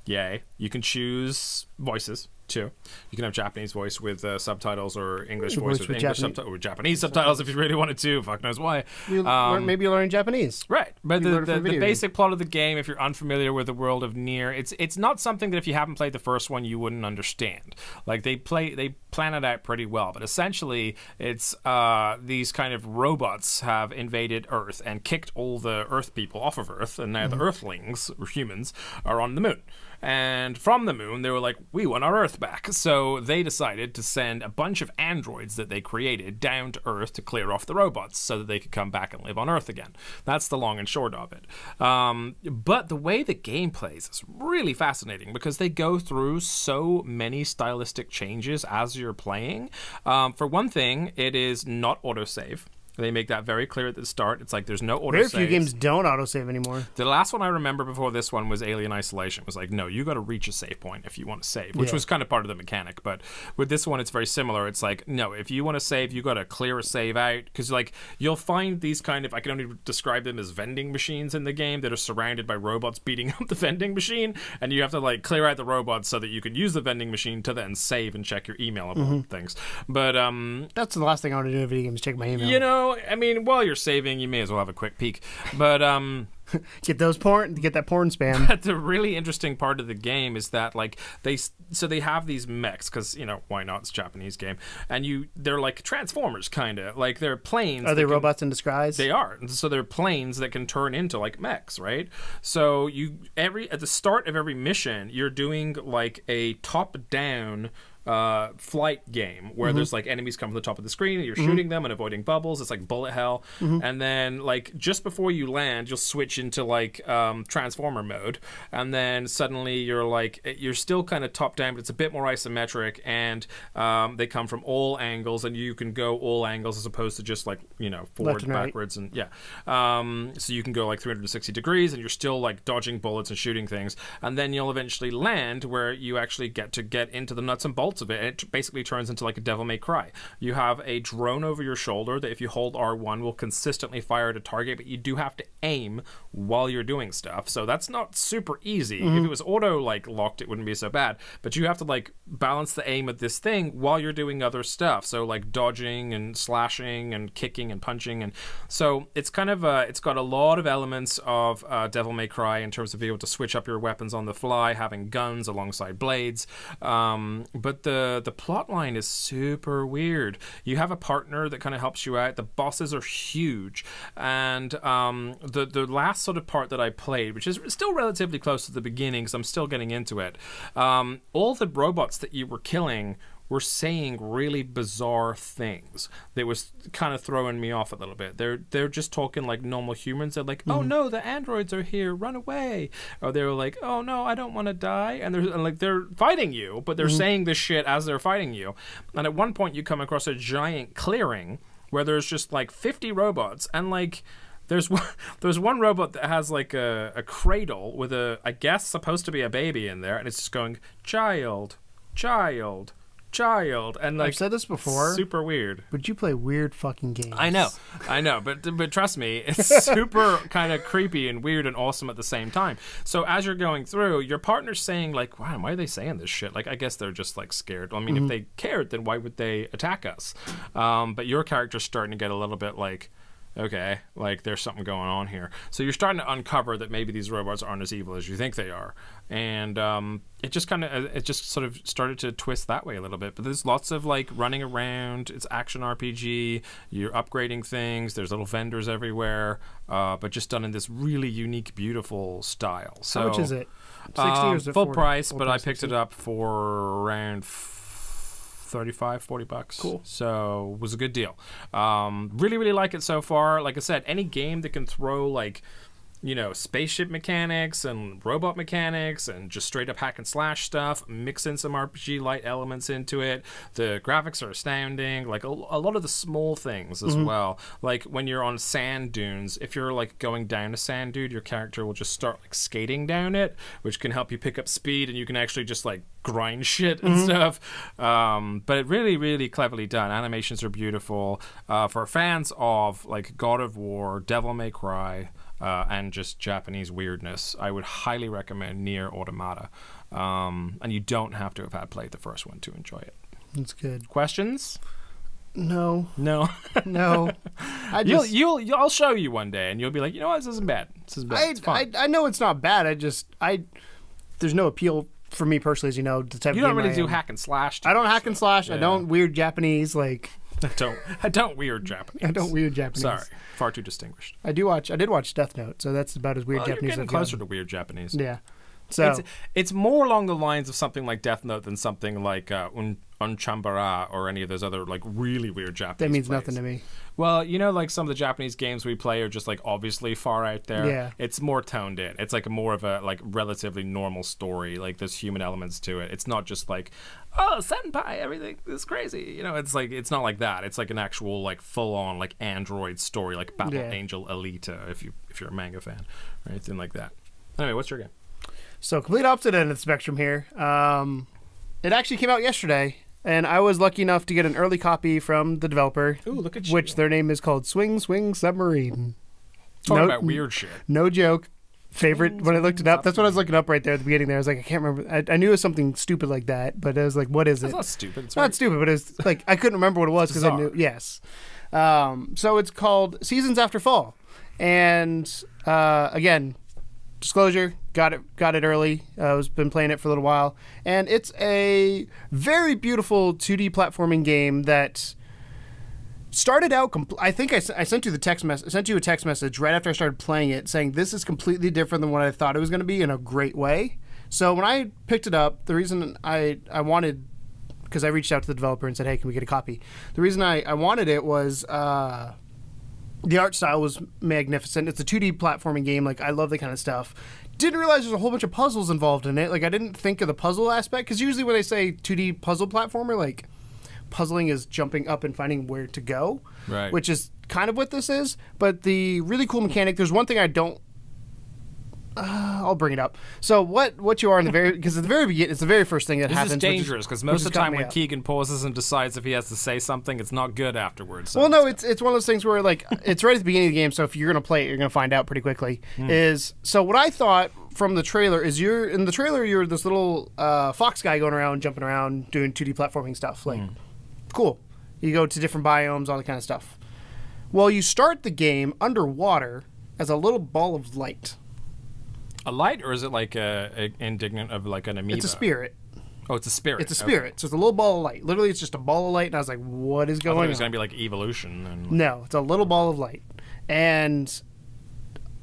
Yay! You can choose voices too. You can have Japanese voice with subtitles, or English voice with English subtitles, or Japanese subtitles if you really wanted to. Fuck knows why. Maybe you learn Japanese. Right. But the basic plot of the game, if you're unfamiliar with the world of Nier, it's not something that if you haven't played the first one you wouldn't understand. Like they plan it out pretty well. But essentially, it's these kind of robots have invaded Earth and kicked all the Earth people off of Earth, and now the Earthlings, or humans, are on the moon. And from the moon, they were like, we want our Earth back. So they decided to send a bunch of androids that they created down to Earth to clear off the robots so that they could come back and live on Earth again. That's the long and short of it. But the way the game plays is really fascinating, because they go through so many stylistic changes as you're playing. For one thing, it is not autosave. They make that very clear at the start. It's like there's no autosave. Very few games don't autosave anymore. The last one I remember before this one was Alien Isolation. It was like, no, you got to reach a save point if you want to save, which was kind of part of the mechanic. But with this one, it's very similar. It's like, no, if you want to save, you got to clear a save out, because like you'll find these kind of, I can only describe them as vending machines in the game that are surrounded by robots beating up the vending machine, and you have to like clear out the robots so that you can use the vending machine to then save and check your email about things. But that's the last thing I want to do in video games, check my email. I mean, while you're saving, you may as well have a quick peek. But get that porn spam. But the really interesting part of the game is that like they have these mechs, because why not? It's a Japanese game, and they're like Transformers, kind of like they're planes. Are they robots in disguise? They are. So they're planes that can turn into like mechs, right? So at the start of every mission, you're doing like a top-down flight game where there's like enemies come from the top of the screen and you're shooting them and avoiding bubbles. It's like bullet hell. And then like just before you land, you'll switch into like transformer mode, and then suddenly you're still kind of top down, but it's a bit more isometric, and they come from all angles, and you can go all angles as opposed to just like forward, backwards, and so you can go like 360 degrees, and you're still like dodging bullets and shooting things, and then you'll eventually land where you actually get into the nuts and bolts of it, and it basically turns into like a Devil May Cry. You have a drone over your shoulder that if you hold R1 will consistently fire at a target, but you do have to aim while you're doing stuff, so that's not super easy. If it was auto like locked, it wouldn't be so bad, but you have to like balance the aim of this thing while you're doing other stuff, so like dodging and slashing and kicking and punching, and so it's kind of it's got a lot of elements of Devil May Cry in terms of being able to switch up your weapons on the fly, having guns alongside blades, but the plot line is super weird. You have a partner that kind of helps you out. The bosses are huge, and the last sort of part that I played, which is still relatively close to the beginning because I'm still getting into it, all the robots that you were killing were saying really bizarre things that was kind of throwing me off a little bit. They're just talking like normal humans. They're like, oh no, the androids are here, run away. Or they were like, oh no, I don't want to die. And they're fighting you, but they're saying this shit as they're fighting you. And at one point you come across a giant clearing where there's just like 50 robots, and like there's one robot that has like a cradle with I guess supposed to be a baby in there, and it's just going, child, child, and like I've said this before. super weird. But you play weird fucking games. I know, but trust me, it's super kind of creepy and weird and awesome at the same time. So as you're going through, your partner's saying like, "Wow, why are they saying this shit?" Like, I guess they're just like scared. I mean, if they cared, then why would they attack us? But your character's starting to get a little bit like, okay, like there's something going on here. So you're starting to uncover that maybe these robots aren't as evil as you think they are, and it just sort of started to twist that way a little bit. But there's lots of like running around. It's action RPG. You're upgrading things. There's little vendors everywhere, but just done in this really unique, beautiful style. So how much is it? 60 or is it full 40? price, Full but price, I picked 60? it up for around $35-40. Cool. So it was a good deal. Really, really like it so far. Like I said, any game that can throw like, you know, spaceship mechanics and robot mechanics and just straight up hack and slash stuff, mix in some RPG light elements into it. The graphics are astounding. Like a lot of the small things as well. Like when you're on sand dunes, if you're like going down a sand dune, your character will just start like skating down it, which can help you pick up speed, and you can actually just like grind shit and stuff. But really, really cleverly done. Animations are beautiful. For fans of like God of War, Devil May Cry, and just Japanese weirdness, I would highly recommend Nier Automata. And you don't have to have had played the first one to enjoy it. That's good. Questions? No. No. No. I just, I'll show you one day, and you'll be like, you know what, this isn't bad. This is bad. It's fine. I know it's not bad. There's no appeal for me personally, as you know. The type You of don't game really I do am. hack and slash. I don't hack and slash. Yeah. I don't weird Japanese. Like I don't weird Japanese. I don't weird Japanese. Sorry, far too distinguished. I did watch Death Note, so that's about as weird Well, Japanese you're as getting I've closer gotten. to weird Japanese. Yeah. So It's more along the lines of something like Death Note than something like Unchambara or any of those other like really weird Japanese that means plays. nothing to me. Well, you know, like some of the Japanese games we play are just like obviously far out there. Yeah. It's more toned in. It's like more of a like relatively normal story. Like there's human elements to it. It's not just like, oh, senpai, everything is crazy. You know, it's like it's not like that. It's like an actual like full on like android story, like Battle Angel Alita, if you're a manga fan, or anything like that. Anyway, what's your game? So complete opposite end of the spectrum here. It actually came out yesterday, and I was lucky enough to get an early copy from the developer. Ooh, look at you. Which their name is called Swing Swing Submarine. Talking about weird shit. No joke. Favorite when I looked it up. That's what I was looking up right there at the beginning. There, I was like, I can't remember. I knew it was something stupid like that, but I was like, what is it? It's not stupid. It's not stupid, but it's like I couldn't remember what it was because I knew. Yes. So it's called Seasons After Fall, and again, disclosure, got it early. I've been playing it for a little while, and it's a very beautiful 2D platforming game that started out. I think I sent you the text message. I sent you a text message right after I started playing it, saying this is completely different than what I thought it was going to be in a great way. So when I picked it up, the reason I wanted, because I reached out to the developer and said, hey, can we get a copy? The reason I wanted it was the art style was magnificent. It's a 2D platforming game. Like, I love that kind of stuff. Didn't realize there's a whole bunch of puzzles involved in it. Like, I didn't think of the puzzle aspect, because usually when they say 2D puzzle platformer, like, puzzling is jumping up and finding where to go, right? Which is kind of what this is. But the really cool mechanic, there's one thing I don't. I'll bring it up. So what you are in the very, because at the very beginning, it's the very first thing that happens. This is dangerous because most of the time when Keegan pauses and decides if he has to say something, it's not good afterwards. So well, no, it's one of those things where like it's right at the beginning of the game. So if you're gonna play it, you're gonna find out pretty quickly. So what I thought from the trailer is you're this little fox guy going around, jumping around, doing 2D platforming stuff. Like, cool. You go to different biomes, all that kind of stuff. Well, you start the game underwater as a little ball of light. A light, or is it like a indignant of like an amoeba? It's a spirit. Oh, it's a spirit. It's a spirit. Okay. So it's a little ball of light. Literally, it's just a ball of light, and I was like, what is going on? I thought it was going to be like evolution. And... No, it's a little ball of light. And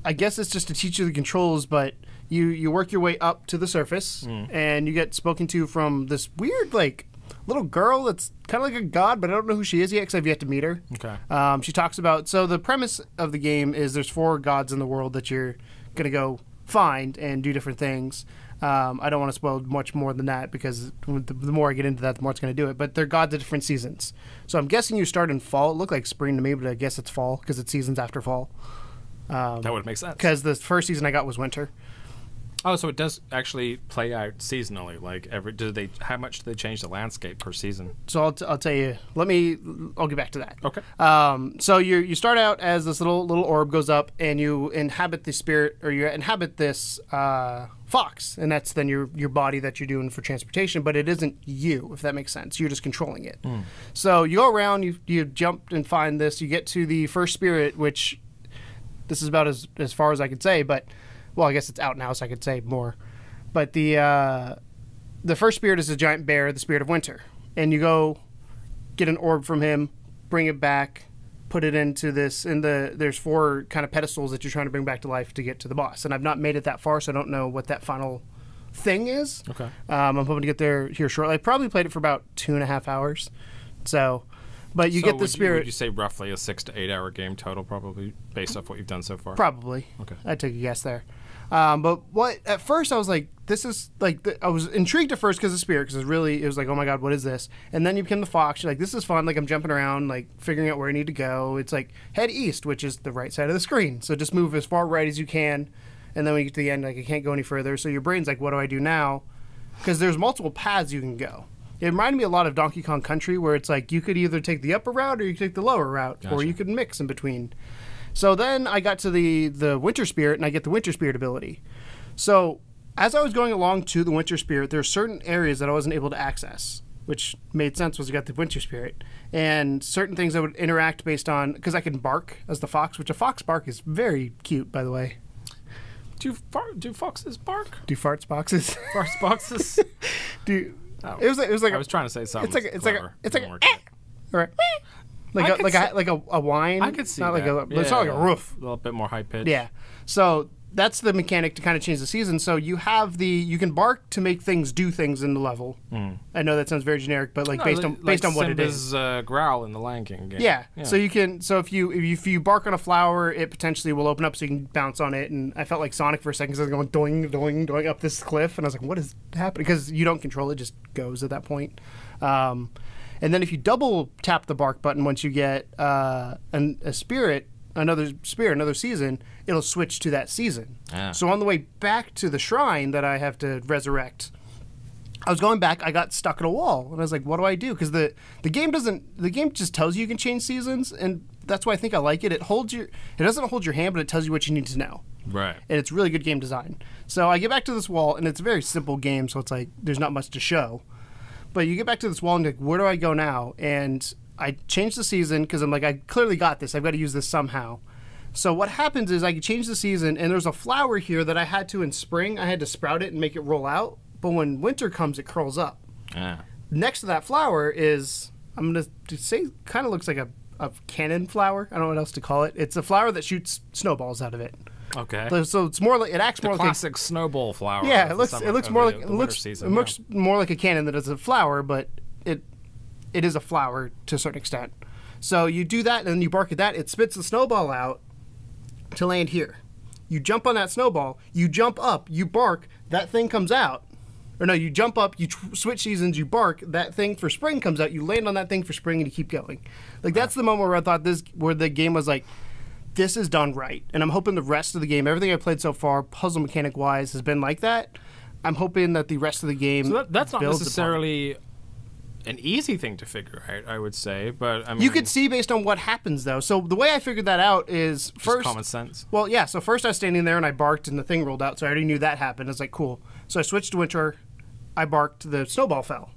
I guess it's just to teach you the controls, but you work your way up to the surface, and you get spoken to from this weird, like, little girl that's kind of like a god, but I don't know who she is yet because I've yet to meet her. Okay. She talks about... So the premise of the game is there's 4 gods in the world that you're going to go find and do different things. I don't want to spoil much more than that because the more I get into that, the more it's going to do it. But they're gods of different seasons. So I'm guessing you start in fall. It looked like spring to me, but I guess it's fall because it's seasons after fall. That would make sense. Because the first season I got was winter. Oh, so it does actually play out seasonally. Like how much do they change the landscape per season? So I'll tell you. I'll get back to that. Okay. So you start out as this little orb goes up, and you inhabit the spirit, or you inhabit this fox, and that's then your body that you're doing for transportation. But it isn't you, if that makes sense. You're just controlling it. So you go around, you jump and find this. You get to the first spirit, which this is about as far as I could say, but. Well, I guess it's out now, so I could say more. But the first spirit is a giant bear, the spirit of winter. And you go get an orb from him, bring it back, put it into this. And there's 4 kind of pedestals that you're trying to bring back to life to get to the boss. And I've not made it that far, so I don't know what that final thing is. Okay. I'm hoping to get there here shortly. I probably played it for about 2.5 hours. So... But you get the spirit. Would you say roughly a 6 to 8 hour game total, probably based off what you've done so far? Probably. Okay. I'd take a guess there. But at first I was like, this is like, I was intrigued at first because of the spirit, because it was like, oh my god, what is this? And then you become the fox. You're like, this is fun. Like I'm jumping around, like figuring out where I need to go. It's like head east, which is the right side of the screen. So just move as far right as you can, and then when you get to the end, like I can't go any further. So your brain's like, what do I do now? Because there's multiple paths you can go. It reminded me a lot of Donkey Kong Country, where it's like you could either take the upper route or you could take the lower route, or you could mix in between. So then I got to the Winter Spirit, and I get the Winter Spirit ability. So as I was going along to the Winter Spirit, there are certain areas that I wasn't able to access, which made sense once I got the Winter Spirit. And certain things I would interact based on, because I can bark as the fox, which a fox bark is very cute, by the way. Do foxes bark? Do farts boxes? Farts boxes? Oh. It was like I was trying to say something. It's like a whine. I could see not that. It's not like a roof. A little bit more high pitched. Yeah. So that's the mechanic to kind of change the season. So you can bark to make things do things in the level. I know that sounds very generic, but based on what it is. Growl in the Lion King game. Yeah. So you can. So if you bark on a flower, it potentially will open up, so you can bounce on it. And I felt like Sonic for a second, because I was going doing, doing, doing up this cliff, and I was like, what is happening? Because you don't control it; just goes at that point. And then if you double tap the bark button once you get another season, it'll switch to that season. So on the way back to the shrine that I have to resurrect, I was going back, I got stuck at a wall, and I was like, what do I do? Because the game just tells you can change seasons, and that's why I think I like it. It doesn't hold your hand, but it tells you what you need to know. Right. And it's really good game design. So I get back to this wall, and it's a very simple game, so it's like there's not much to show. But you get back to this wall, and you're like, where do I go now? And I changed the season, because I'm like, I clearly got this. I've got to use this somehow. So what happens is I can change the season, and there's a flower here that I had to in spring. I had to sprout it and make it roll out. But when winter comes, it curls up. Next to that flower is, I'm going to say, kind of looks like a cannon flower. I don't know what else to call it. It's a flower that shoots snowballs out of it. Okay. So it's more like, it acts more like classic snowball flower. Yeah, it looks more like a cannon than it's a flower, but it is a flower to a certain extent. So you do that, and then you bark at that. It spits the snowball out to land here. You jump on that snowball. You jump up. You bark. That thing comes out. Or no, you jump up. You switch seasons. You bark. That thing for spring comes out. You land on that thing for spring, and you keep going. Like that's the moment where I thought where the game was like, this is done right. And I'm hoping the rest of the game, everything I've played so far, puzzle mechanic wise, has been like that. I'm hoping that the rest of the game. So that's not necessarily an easy thing to figure out, I would say, but I mean, you could see based on what happens though. So the way I figured that out is first common sense. Well, yeah. So first I was standing there and I barked and the thing rolled out, so I already knew that happened. I was like, cool. So I switched to winter. I barked. The snowball fell.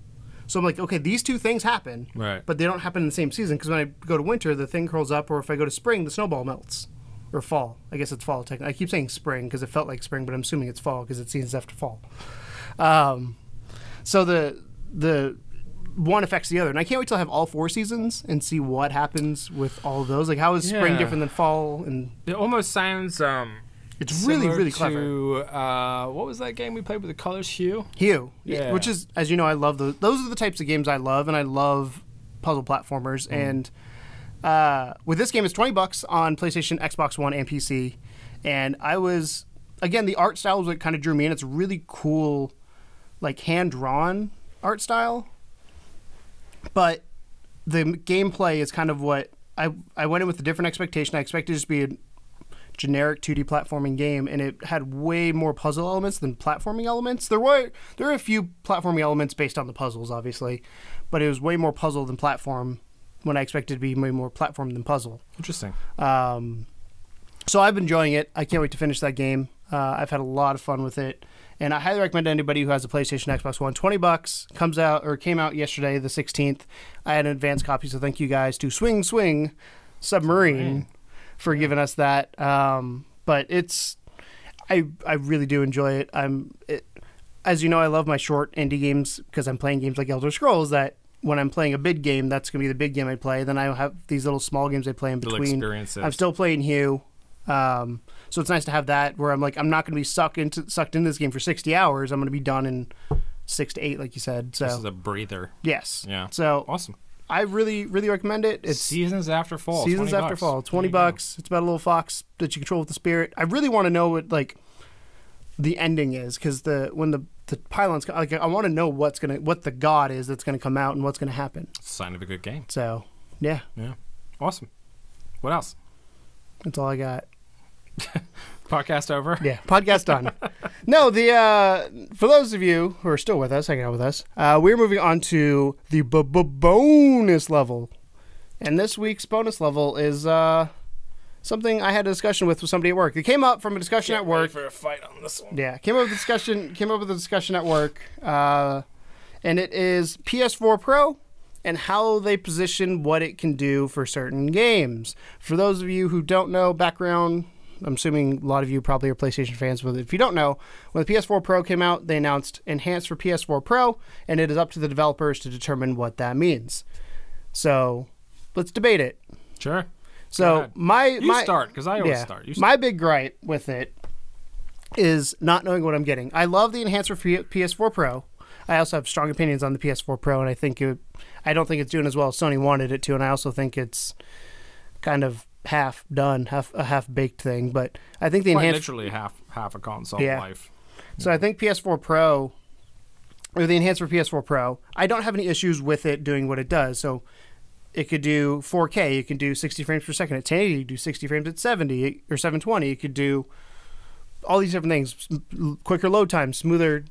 So I'm like, okay, these two things happen, right? But they don't happen in the same season, because when I go to winter, the thing curls up, or if I go to spring, the snowball melts. Or fall. I guess it's fall. I keep saying spring because it felt like spring, but I'm assuming it's fall because it's seasons after fall. So the one affects the other, and I can't wait till I have all 4 seasons and see what happens with all of those. Like, how is spring different than fall? And it almost sounds it's really, really clever. To, what was that game we played with the colors? Hue? Yeah. Which is, as you know, I love those. Those are the types of games I love, and I love puzzle platformers. And with this game, it's $20 on PlayStation, Xbox One, and PC. And I was, again, the art style was what kind of drew me in. It's a really cool, like, hand-drawn art style. But the gameplay is kind of what I went in with a different expectation. I expected it to be generic 2D platforming game, and it had way more puzzle elements than platforming elements. There were a few platforming elements based on the puzzles, obviously, but it was way more puzzle than platform when I expected it to be way more platform than puzzle. Interesting. So I've been enjoying it. I can't wait to finish that game. I've had a lot of fun with it, and I highly recommend to anybody who has a PlayStation, Xbox One. $20 came out yesterday, the 16th. I had an advanced copy, so thank you guys to Swing Submarine for giving us that. But I really do enjoy it. As you know, I love my short indie games because I'm playing games like Elder Scrolls that when I'm playing a big game, that's going to be the big game I play. Then I have these little small games I play in between. Experiences. I'm still playing Hue. So it's nice to have that where I'm like, I'm not going to be sucked into this game for 60 hours. I'm going to be done in 6 to 8, like you said. So this is a breather. Yes. Yeah. So awesome. I really, really recommend it. It's Seasons After Fall. Seasons After Fall. $20. It's about a little fox that you control with the spirit. I really want to know what like the ending is because when the pylons, like, I want to know what the god is that's gonna come out and what's gonna happen. It's a sign of a good game. So yeah. Awesome. What else? That's all I got. Podcast over. Yeah, podcast done. No, for those of you who are still with us, hanging out with us, we're moving on to the bonus level, and this week's bonus level is something I had a discussion with somebody at work. It came up from a discussion at work. For a fight on this one. Yeah, came up with a discussion at work, and it is PS4 Pro and how they position what it can do for certain games. For those of you who don't know background, I'm assuming a lot of you probably are PlayStation fans, but if you don't know, when the PS4 Pro came out, they announced Enhanced for PS4 Pro, and it is up to the developers to determine what that means. So, let's debate it. Sure. So, you start, because I always start. You start. My big gripe with it is not knowing what I'm getting. I love the Enhanced for PS4 Pro. I also have strong opinions on the PS4 Pro, and I don't think it's doing as well as Sony wanted it to, and I also think it's kind of half done, a half baked thing. But I think the enhanced, literally half a console life. So I think PS4 Pro or the enhanced for PS4 Pro, I don't have any issues with it doing what it does. So it could do 4K, it can do 60 frames per second at 1080, it could do 60 frames at 70 or 720. It could do all these different things, quicker load times, smoother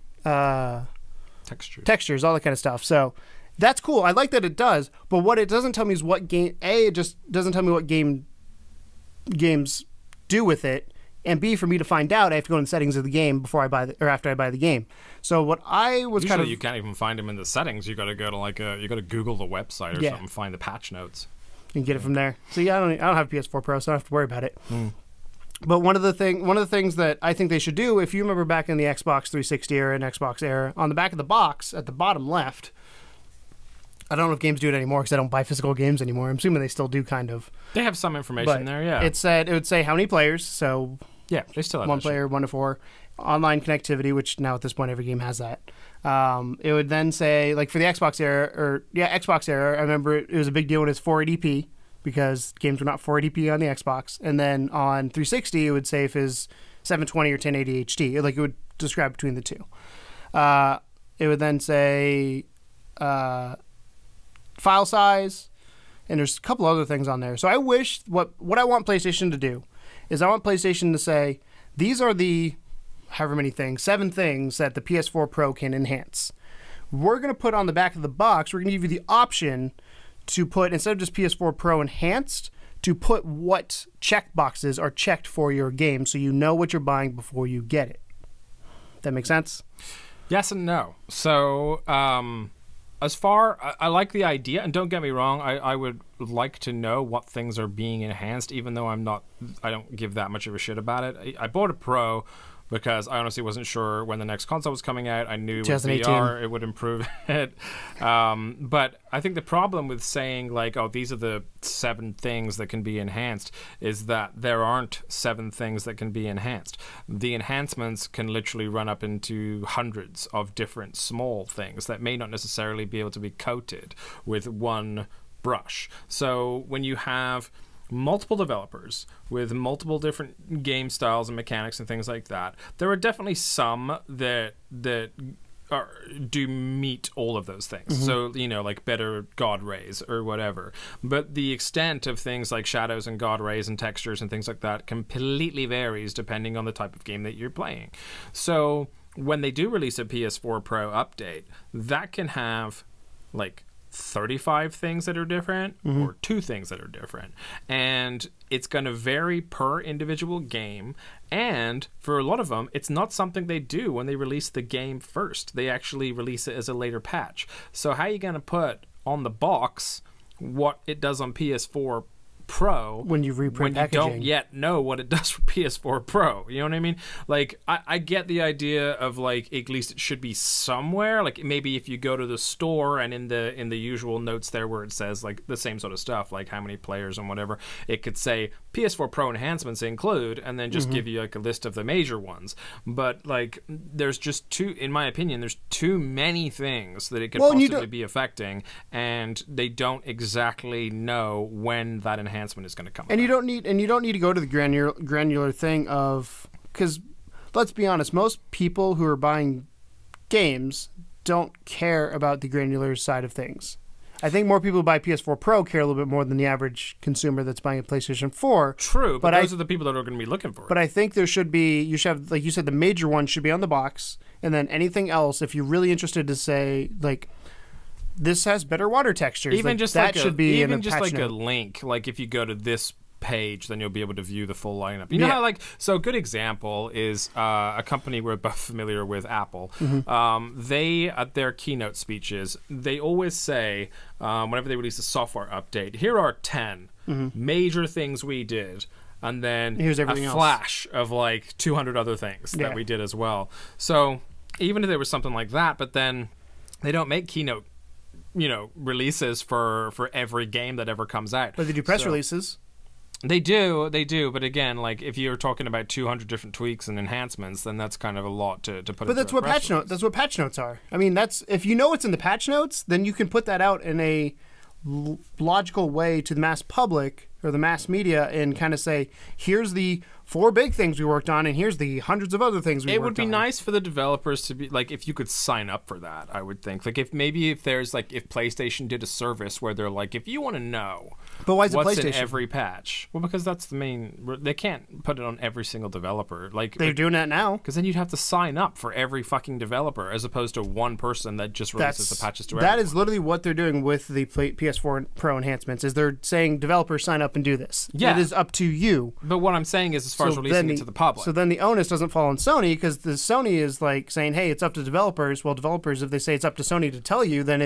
textures, all that kind of stuff. So that's cool. I like that it does, but what it doesn't tell me is what game. A, it just doesn't tell me what games do with it, and B, for me to find out, I have to go in the settings of the game before I buy or after I buy the game. So what I was usually you can't even find them in the settings. You got to go to you got to Google the website or something, find the patch notes, and get it from there. So yeah, I don't have a PS4 Pro, so I don't have to worry about it. But one of the things that I think they should do, if you remember back in the Xbox 360 era and Xbox era, on the back of the box at the bottom left. I don't know if games do it anymore because I don't buy physical games anymore. I'm assuming they still do, kind of. They have some information there, yeah. It would say how many players. So yeah, they still have 1 player, 1 to 4. Online connectivity, which now at this point every game has that. It would then say, like for the Xbox era, Xbox era, I remember it was a big deal when it's 480p because games were not 480p on the Xbox. And then on 360, it would say if it's 720 or 1080 HD. Like it would describe between the two. It would then say file size, and there's a couple other things on there. So I wish what I want PlayStation to do is I want PlayStation to say these are the however many things, 7 things that the PS4 Pro can enhance. We're going to put on the back of the box, we're going to give you the option to put, instead of just PS4 Pro enhanced, to put what check boxes are checked for your game so you know what you're buying before you get it. That make sense? Yes and no. So I like the idea, and don't get me wrong, I would like to know what things are being enhanced, even though I don't give that much of a shit about it. I bought a Pro because I honestly wasn't sure when the next console was coming out. I knew with VR it would improve it. But I think the problem with saying, like, oh, these are the 7 things that can be enhanced is that there aren't 7 things that can be enhanced. The enhancements can literally run up into hundreds of different small things that may not necessarily be able to be coated with one brush. So when you have multiple developers with multiple different game styles and mechanics and things like that, there are definitely some that do meet all of those things. So, you know, like better God rays or whatever. But the extent of things like shadows and God rays and textures and things like that completely varies depending on the type of game that you're playing. So when they do release a PS4 Pro update, that can have like 35 things that are different or 2 things that are different. And it's going to vary per individual game. And for a lot of them, it's not something they do when they release the game first. They actually release it as a later patch. So how are you going to put on the box what it does on PS4 Pro when you reprint when you packaging. don't yet know what it does for PS4 Pro? You know what I mean? Like, I get the idea of, like, at least it should be somewhere. Like, maybe if you go to the store and in the usual notes there where it says, like, the same sort of stuff, like how many players and whatever, it could say PS4 Pro enhancements include, and then just give you, like, a list of the major ones. But, like, there's just in my opinion, there's too many things that it could possibly be affecting, and they don't exactly know when that enhancement is going to come. And you don't need to go to the granular thing of, because let's be honest, most people who are buying games don't care about the granular side of things. I think more people who buy PS4 Pro care a little bit more than the average consumer that's buying a PlayStation 4. True, but those are the people that are going to be looking for it. But I think you should have, like you said, the major ones should be on the box, and then anything else, if you're really interested to say, like, this has better water textures. Even like, just that like should be in a just patch like note. a link. Like if you go to this page, then you'll be able to view the full lineup. You know how, like, so a good example is a company we're both familiar with, Apple. They, at their keynote speeches, they always say, whenever they release a software update, here are 10 major things we did. And then here's a everything flash of like 200 other things that we did as well. So even if there was something like that, but then they don't make keynote, you know, releases for every game that ever comes out. But they do press releases. They do. But again, like if you're talking about 200 different tweaks and enhancements, then that's kind of a lot to put. But that's what patch notes. That's what patch notes are. I mean, that's if you know what's in the patch notes, then you can put that out in a logical way to the mass public or the mass media and kind of say, here's the 4 big things we worked on, and here's the hundreds of other things we worked on. It would be nice for the developers to be, like, if you could sign up for that, I would think. Like, if there's, like, if PlayStation did a service where they're like, if you want to know but why is it what's PlayStation? in every patch. Well, because that's the main, they can't put it on every single developer. Like they're doing that now. Because then you'd have to sign up for every fucking developer as opposed to one person that just releases the patches to everyone. That is literally what they're doing with the PS4 Pro enhancements, is they're saying, developers, sign up and do this. Yeah. It is up to you. But what I'm saying is, as far as releasing it to the public. So then the onus doesn't fall on Sony, because the Sony is like saying, hey, it's up to developers. Well, developers, if they say it's up to Sony to tell you, then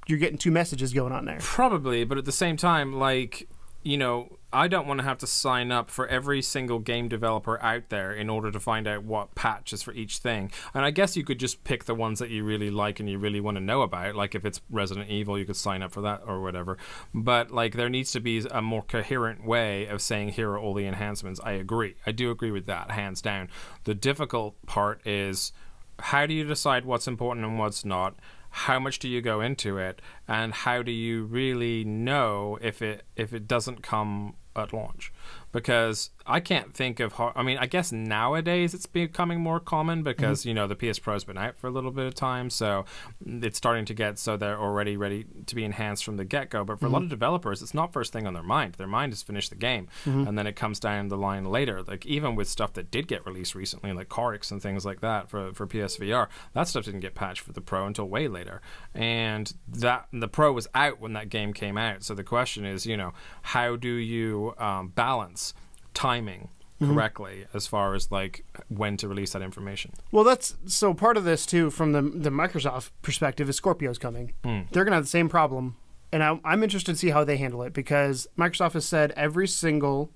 you're getting 2 messages going on there. Probably, but at the same time, like, you know, I don't want to have to sign up for every single game developer out there in order to find out what patch is for each thing. And I guess you could just pick the ones that you really like and you really want to know about. Like if it's Resident Evil, you could sign up for that or whatever. But like there needs to be a more coherent way of saying here are all the enhancements. I agree. I do agree with that, hands down. The difficult part is how do you decide what's important and what's not? How much do you go into it, and how do you really know if it doesn't come at launch? Because I can't think of how, I mean, I guess nowadays it's becoming more common because, you know, the PS Pro's been out for a little bit of time, so it's starting to get so they're already ready to be enhanced from the get-go. But for a lot of developers, it's not first thing on their mind. Their mind is finish the game, and then it comes down the line later. Like, even with stuff that did get released recently, like Corix and things like that for PSVR, that stuff didn't get patched for the Pro until way later. And the Pro was out when that game came out. So the question is, you know, how do you balance timing correctly as far as like when to release that information? Well, that's so part of this too from the Microsoft perspective is Scorpio's coming. They're gonna have the same problem, and I'm interested to see how they handle it, because Microsoft has said every single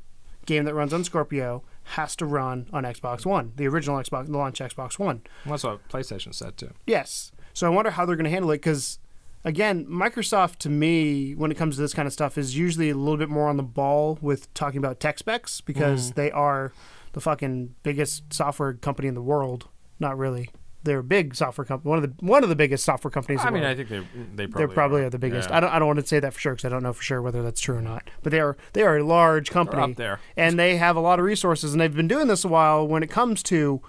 game that runs on Scorpio has to run on Xbox One, the original Xbox, the launch Xbox One. Well, that's what PlayStation said too. Yes. So I wonder how they're going to handle it, because again, Microsoft, to me, when it comes to this kind of stuff, is usually a little bit more on the ball with talking about tech specs, because they are the fucking biggest software company in the world. Not really. They're a big software company, one of the biggest software companies. I mean, world. I think they probably are the biggest. Yeah. I don't want to say that for sure, because I don't know for sure whether that's true or not. But they are a large company. They're up there, and they have a lot of resources, and they've been doing this a while when it comes to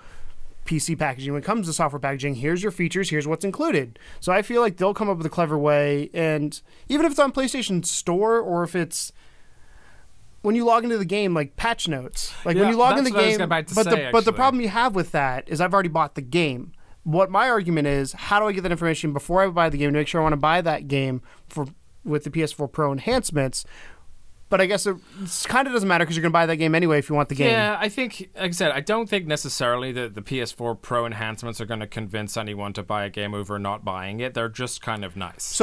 PC packaging. When it comes to software packaging, here's your features, here's what's included. So I feel like they'll come up with a clever way, and even if it's on PlayStation Store or if it's when you log into the game, like patch notes, like when you log in the game. But the problem you have with that is I've already bought the game. What my argument is, how do I get that information before I buy the game to make sure I want to buy that game with the PS4 Pro enhancements? But I guess it kind of doesn't matter because you're going to buy that game anyway if you want the game. Yeah, I think, like I said, I don't think necessarily that the PS4 Pro enhancements are going to convince anyone to buy a game over not buying it. They're just kind of nice.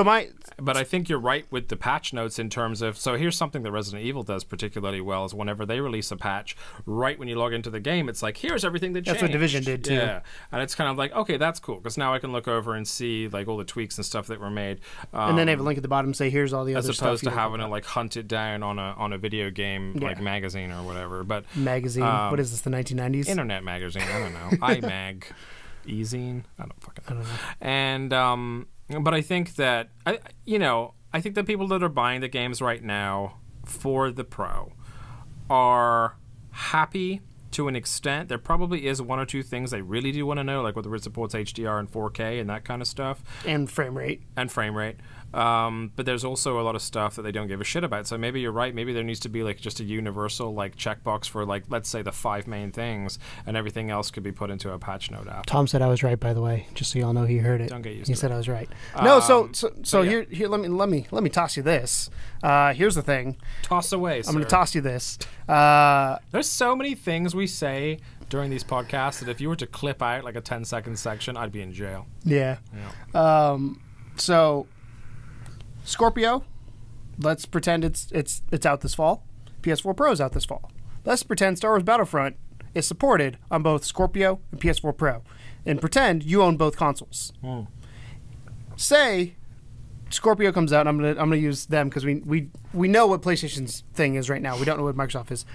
But I think you're right with the patch notes in terms of, so here's something that Resident Evil does particularly well is whenever they release a patch, right when you log into the game, it's like, here's everything that changed. That's what Division did too. Yeah, and it's kind of like, okay, that's cool because now I can look over and see like all the tweaks and stuff that were made. And then they have a link at the bottom say, here's all the other stuff. As opposed to having to like hunt it down on a video game like magazine or whatever. But magazine, what is this, the 1990s? Internet magazine, I don't know. iMag, e-zine, I don't know. And but I think that I think the people that are buying the games right now for the Pro are happy to an extent. There probably is one or two things they really do want to know, like whether it supports HDR and 4K and that kind of stuff. And frame rate. But there's also a lot of stuff that they don't give a shit about. So maybe you're right. Maybe there needs to be like just a universal like checkbox for like, let's say the 5 main things, and everything else could be put into a patch note app. Tom said I was right, by the way, just so y'all know he heard it. Don't get used to it. He said I was right. No, so yeah. Here let me toss you this. Here's the thing. Toss away, sir. I'm going to toss you this. There's so many things we say during these podcasts that if you were to clip out like a 10-second section, I'd be in jail. Yeah. So Scorpio, let's pretend it's out this fall. PS4 Pro is out this fall. Let's pretend Star Wars Battlefront is supported on both Scorpio and PS4 Pro, and pretend you own both consoles. Say Scorpio comes out, and I'm gonna use them because we know what PlayStation's thing is right now. We don't know what Microsoft is.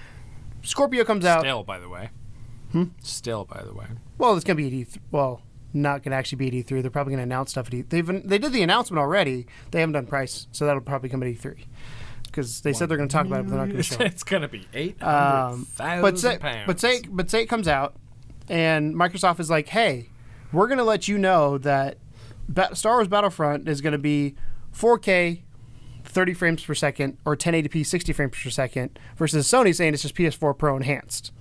Scorpio comes out. Still, by the way. Still, by the way. Well, it's gonna be at E3. Well, not gonna actually be at E3. They're probably gonna announce stuff at E3. They did the announcement already. They haven't done price, so that'll probably come at E3 because they said they're gonna talk about it, but they're not gonna show it. It's gonna be £800,000. But say it comes out, and Microsoft is like, "Hey, we're gonna let you know that Star Wars Battlefront is gonna be 4K, 30 frames per second, or 1080p, 60 frames per second," versus Sony saying it's just PS4 Pro enhanced.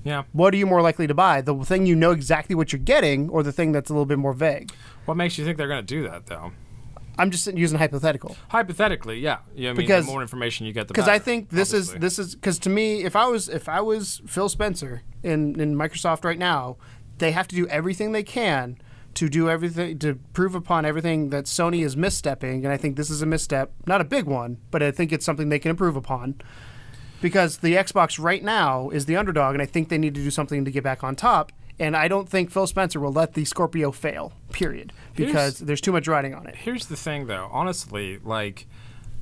Yeah. What are you more likely to buy? The thing you know exactly what you're getting, or the thing that's a little bit more vague? What makes you think they're going to do that, though? I'm just using hypothetical. Hypothetically, yeah. I mean, the more information you get, the better. Because I think this is because to me, if I was Phil Spencer in Microsoft right now, they have to do everything they can to do everything to prove upon everything that Sony is misstepping, and I think this is a misstep, not a big one, but I think it's something they can improve upon. Because the Xbox right now is the underdog, and I think they need to do something to get back on top. And I don't think Phil Spencer will let the Scorpio fail, period, because there's too much riding on it. Here's the thing, though. Honestly, like,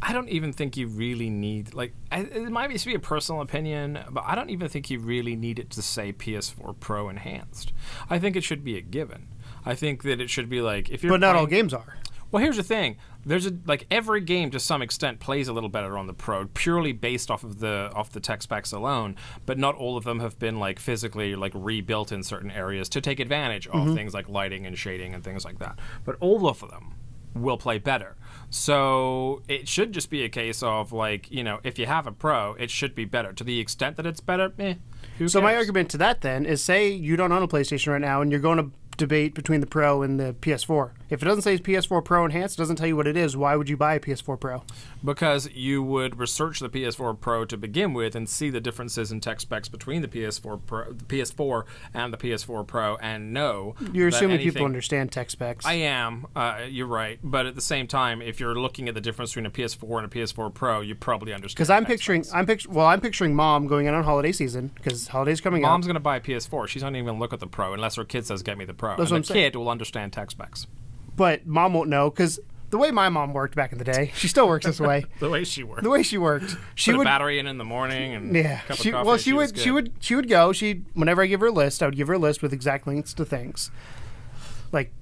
I don't even think you really need, like, it might be a personal opinion, but I don't even think you really need it to say PS4 Pro enhanced. I think it should be a given. I think that it should be like, if you're But not all games are. Well, here's the thing. There's every game to some extent plays a little better on the Pro, purely based off the tech specs alone. But not all of them have been like physically like rebuilt in certain areas to take advantage of things like lighting and shading and things like that. But all of them will play better. So it should just be a case of like, if you have a Pro, it should be better. To the extent that it's better, who cares? So my argument to that then is, say you don't own a PlayStation right now and you're going to debate between the Pro and the PS4. If it doesn't say PS4 Pro enhanced, it doesn't tell you what it is, why would you buy a PS4 Pro? Because you would research the PS4 Pro to begin with and see the differences in tech specs between the PS4 and the PS4 Pro, and know you're assuming people understand tech specs. I am. You're right. But at the same time, if you're looking at the difference between a PS4 and a PS4 Pro, you probably understand. Because I'm picturing Mom going in on holiday season because holidays coming up. Mom's going to buy a PS4. She's not even going to look at the Pro unless her kid says, "Get me the Pro." That's and the kid will understand tech specs. But Mom won't know because the way my mom worked back in the day, she still works this way. The way she worked. She Put would a battery in the morning and a cup of coffee. Well, she would go. Whenever I give her a list, I would give her a list with exact links to things. Like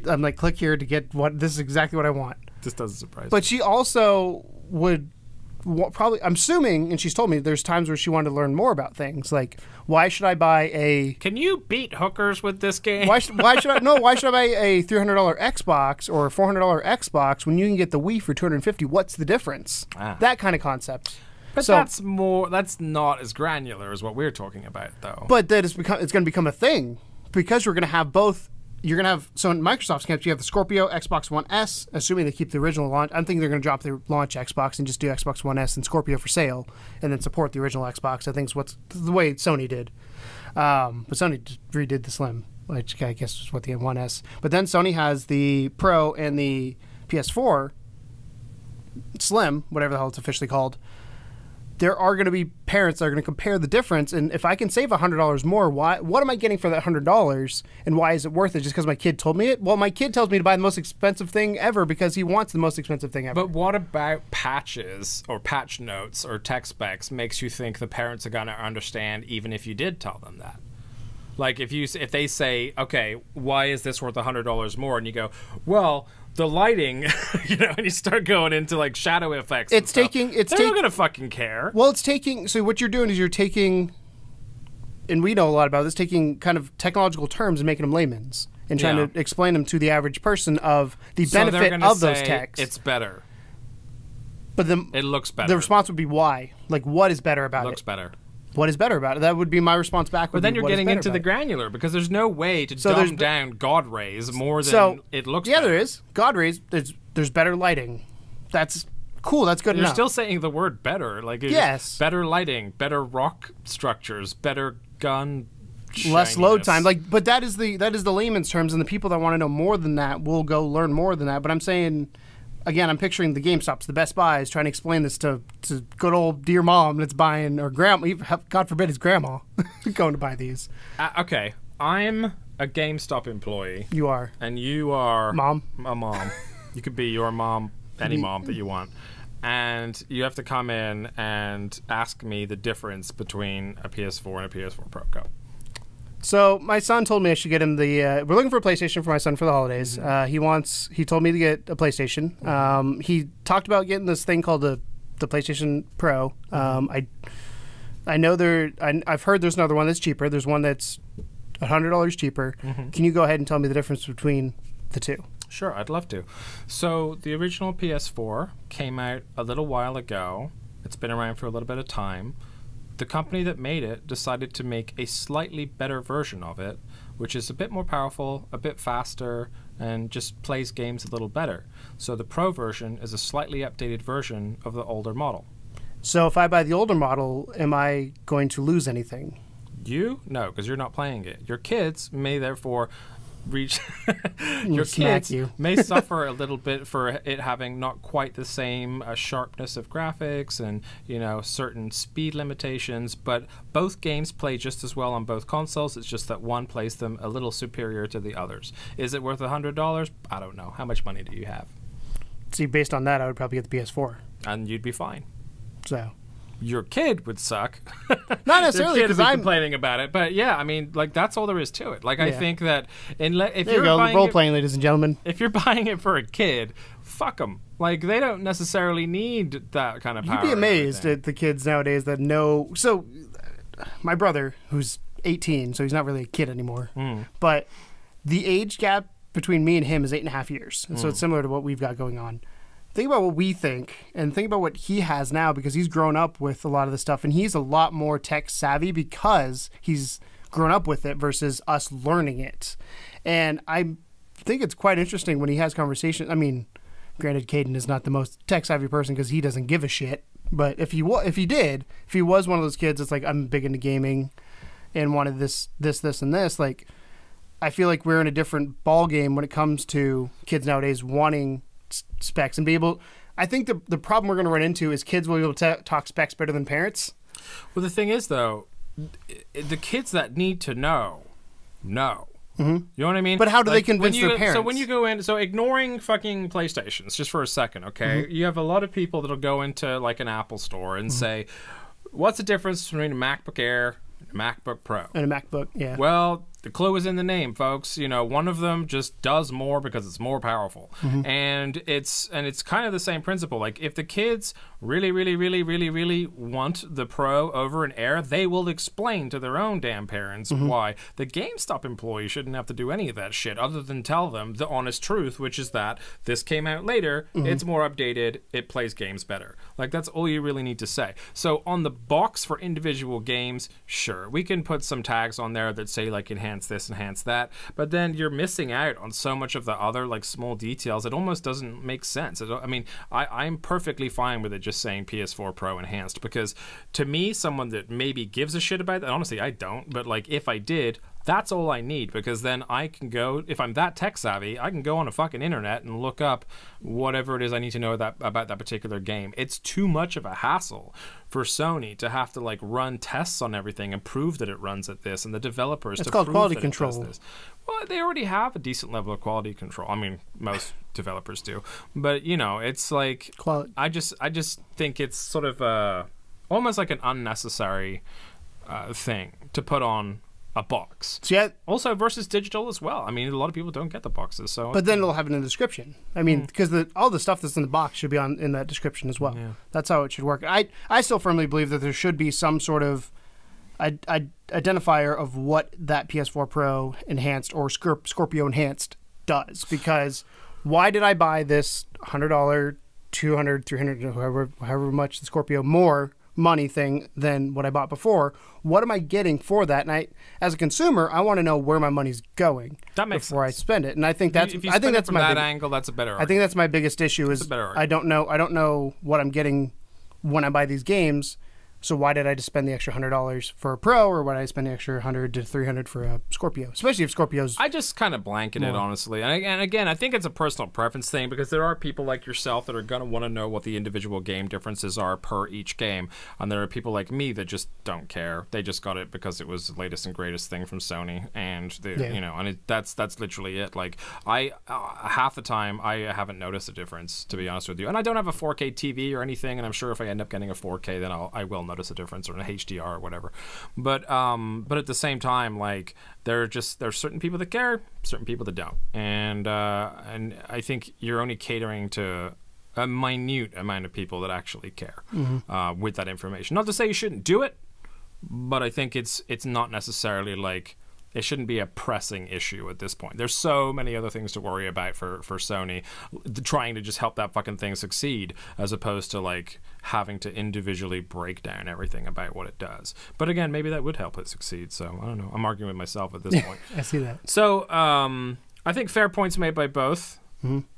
I'm like, click here to get what. This is exactly what I want. This doesn't surprise me. But she also would probably, I'm assuming, and she's told me there's times where she wanted to learn more about things. Like, why should I buy a... Can you beat hookers with this game? Why should I buy a $300 Xbox or a $400 Xbox when you can get the Wii for $250? What's the difference? That kind of concept. But that's not as granular as what we're talking about, though. But that it's going to become a thing because we're going to have both. You're going to have, so in Microsoft's camp, you have the Scorpio, Xbox One S, assuming they keep the original launch. I'm thinking they're going to drop the launch Xbox and just do Xbox One S and Scorpio for sale and then support the original Xbox. I think is what's the way Sony did. But Sony redid the Slim, which I guess was what the One S. But then Sony has the Pro and the PS4 Slim, whatever the hell it's officially called. There are going to be parents that are going to compare the difference, and if I can save $100 more, what am I getting for that $100, and why is it worth it? Just because my kid told me it? Well, my kid tells me to buy the most expensive thing ever because he wants the most expensive thing ever. But what about patches or patch notes or tech specs makes you think the parents are going to understand even if you did tell them that? Like if they say, okay, why is this worth $100 more? And you go, well, the lighting, and you start going into like shadow effects. They're not gonna fucking care. Well, so what you're doing is you're taking, and we know a lot about this, taking kind of technological terms and making them layman's and trying to explain them to the average person of the benefit of those techs. It's better. But it looks better. The response would be why? Like, what is better about it? It looks better. What is better about it? That would be my response back. But then you're getting into the granular because there's no way to dumb down God rays more than it looks better. Yeah, there is. God rays, there's better lighting. That's cool. That's good enough. You're still saying the word better. Like, yes. Better lighting, better rock structures, better gun less load time. Like, but that is the layman's terms, and the people that want to know more than that will go learn more than that. But I'm saying... Again, I'm picturing the GameStops, the Best Buys, trying to explain this to good old dear mom that's buying, or grandma, God forbid his grandma, going to buy these. Okay, I'm a GameStop employee. You are. And you are... Mom. A mom. You could be your mom, any mom that you want. And you have to come in and ask me the difference between a PS4 and a PS4 Pro. Go. So my son told me I should get him the. We're looking for a PlayStation for my son for the holidays. Mm-hmm. He told me to get a PlayStation. Mm-hmm. He talked about getting this thing called the PlayStation Pro. I know I've heard there's another one that's cheaper. There's one that's $100 cheaper. Mm-hmm. Can you go ahead and tell me the difference between the two? Sure, I'd love to. So the original PS4 came out a little while ago. It's been around for a little bit of time. The company that made it decided to make a slightly better version of it, which is a bit more powerful, a bit faster, and just plays games a little better. So the Pro version is a slightly updated version of the older model. So if I buy the older model, am I going to lose anything? You? No, because you're not playing it. Your kids may therefore reach... Your kids may suffer a little bit for it having not quite the same sharpness of graphics and, certain speed limitations, but both games play just as well on both consoles. It's just that one plays them a little superior to the others. Is it worth $100? I don't know. How much money do you have? See, based on that, I would probably get the PS4. And you'd be fine. So... Your kid would suck. Not necessarily because I'm complaining about it, but yeah, I mean, like that's all there is to it. Like I think that if you're buying role playing, ladies and gentlemen, if you're buying it for a kid, fuck them. Like they don't necessarily need that kind of power. You'd be amazed at the kids nowadays that know. So, my brother, who's 18, so he's not really a kid anymore, but the age gap between me and him is 8.5 years, and so it's similar to what we've got going on. Think about what we think and think about what he has now because he's grown up with a lot of the stuff and he's a lot more tech savvy because he's grown up with it versus us learning it. And I think it's quite interesting when he has conversations. I mean, granted, Caden is not the most tech savvy person because he doesn't give a shit. But if he was one of those kids that's like, I'm big into gaming and wanted this, and this, like, I feel like we're in a different ball game when it comes to kids nowadays wanting specs and be able. I think the problem we're going to run into is kids will be able to talk specs better than parents. Well, the thing is, though, the kids that need to know. Mm-hmm. You know what I mean? But how do they convince their parents? So when you go in, so ignoring fucking PlayStations just for a second, okay? You have a lot of people that'll go into like an Apple store and say, "What's the difference between a MacBook Air and a MacBook Pro?" And a MacBook, yeah. Well, The clue is in the name, folks. You know, one of them just does more because it's more powerful. And it's kind of the same principle. Like, if the kids really want the Pro over an Air, they will explain to their own damn parents why. The GameStop employee shouldn't have to do any of that shit other than tell them the honest truth, which is that this came out later, it's more updated, it plays games better. Like, that's all you really need to say. So on the box for individual games, sure, we can put some tags on there that say, like, enhance this, enhance that, but then you're missing out on so much of the other, like, small details. It almost doesn't make sense. I mean, I'm perfectly fine with it just saying PS4 Pro enhanced, because to me, someone that maybe gives a shit about that, honestly, I don't, but, like, if I did, that's all I need, because then I can go, if I'm that tech savvy, I can go on a fucking internet and look up whatever it is I need to know about that particular game. It's too much of a hassle for Sony to have to, like, run tests on everything and prove that it runs at this, and the developers it's to called prove quality that control. it does this. Well, they already have a decent level of quality control. I mean, most developers do, but you know, it's like I just think it's sort of almost like an unnecessary thing to put on a box. So yeah, also versus digital as well. I mean, a lot of people don't get the boxes, so. But then it'll have it in the description. I mean, because all the stuff that's in the box should be in that description as well. Yeah. That's how it should work. I still firmly believe that there should be some sort of identifier of what that PS4 Pro enhanced or Scorpio enhanced does. Because why did I buy this $100, $200, $300, however much the Scorpio more money thing than what I bought before? What am I getting for that? And as a consumer, I want to know where my money's going before I spend it. And I think that's if you spend it from that angle, that's a better argument. I think that's my biggest issue is I don't know what I'm getting when I buy these games. So why did I just spend the extra $100 for a Pro, or why did I spend the extra $100 to $300 for a Scorpio? Especially if Scorpio's. I just kind of blanket it, honestly. And again, I think it's a personal preference thing, because there are people like yourself that are going to want to know what the individual game differences are per each game, and there are people like me that just don't care. They just got it because it was the latest and greatest thing from Sony, and you know, and that's literally it. Like, half the time I haven't noticed a difference, to be honest with you. And I don't have a 4K TV or anything, and I'm sure if I end up getting a 4K, then I will notice a difference, or an HDR or whatever. But at the same time, like, there's certain people that care, certain people that don't, and I think you're only catering to a minute amount of people that actually care with that information. Not to say you shouldn't do it, but I think it's not necessarily like. It shouldn't be a pressing issue at this point. There's so many other things to worry about for Sony, trying to just help that fucking thing succeed, as opposed to, like, having to individually break down everything about what it does. But again, maybe that would help it succeed. So I don't know. I'm arguing with myself at this point. I see that. So I think fair points made by both.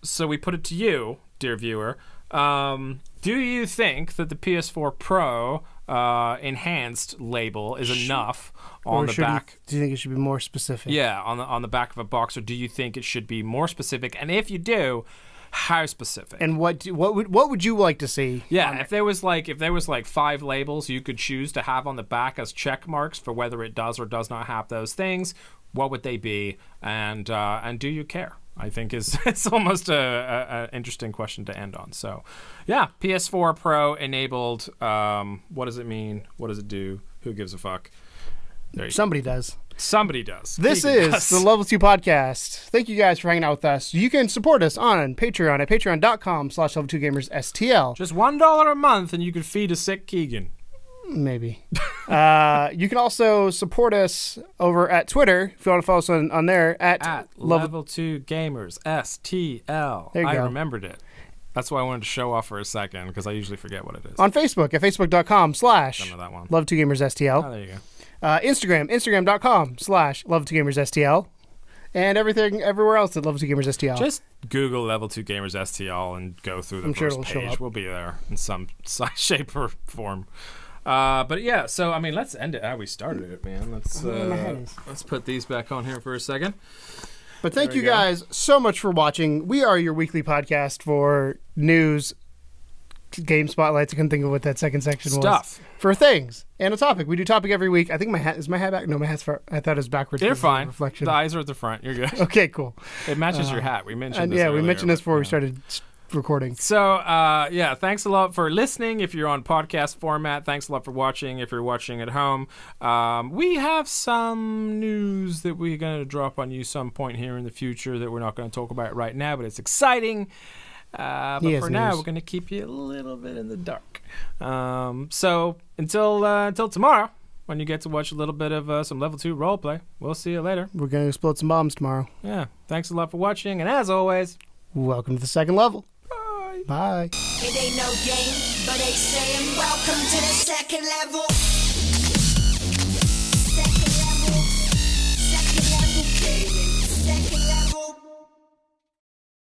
So we put it to you, dear viewer. Do you think that the PS4 Pro enhanced label is enough on the back? Do you think it should be more specific? Yeah, on the back of a box, or do you think it should be more specific? And if you do, how specific? And what would you like to see? Yeah, if there was like 5 labels you could choose to have on the back as check marks for whether it does or does not have those things, what would they be? And do you care? I think it's almost a interesting question to end on. So, yeah, PS4 Pro enabled. What does it mean? What does it do? Who gives a fuck? Somebody does. Somebody does. This is the Level 2 Podcast. Thank you guys for hanging out with us. You can support us on Patreon at patreon.com/Level2GamersSTL. Just $1 a month, and you can feed a sick Keegan. Maybe. You can also support us over at Twitter, if you want to follow us on there, at Level 2 Gamers STL. There you go. I remembered it. That's why I wanted to show off for a second, because I usually forget what it is. On Facebook at facebook.com/Level2GamersSTL. Oh, there you go. Instagram.com/Level2GamersSTL. And everything everywhere else at Level 2 Gamers STL. Just Google Level 2 Gamers STL and go through the first page. We'll be there in some shape or form. But yeah, so I mean, let's end it how we started it, man. Let's put these back on here for a second. But thank you guys so much for watching. We are your weekly podcast for news, game spotlights. I couldn't think of what that second section was. For things and a topic. We do topic every week. I think my hat back. No, my hat's I thought it was backwards. They're fine. The eyes are at the front. You're good. Okay, cool. It matches your hat. We mentioned this we mentioned this before we started recording. So, yeah, thanks a lot for listening. If you're on podcast format, thanks a lot for watching. If you're watching at home, we have some news that we're going to drop on you some point here in the future that we're not going to talk about right now, but it's exciting. But for now, we're going to keep you a little bit in the dark. So until tomorrow, when you get to watch a little bit of some level 2 roleplay, we'll see you later. We're going to explode some bombs tomorrow. Yeah, thanks a lot for watching, and as always, welcome to the second level. bye. Bye. It ain't no game, but they saying welcome to the second level.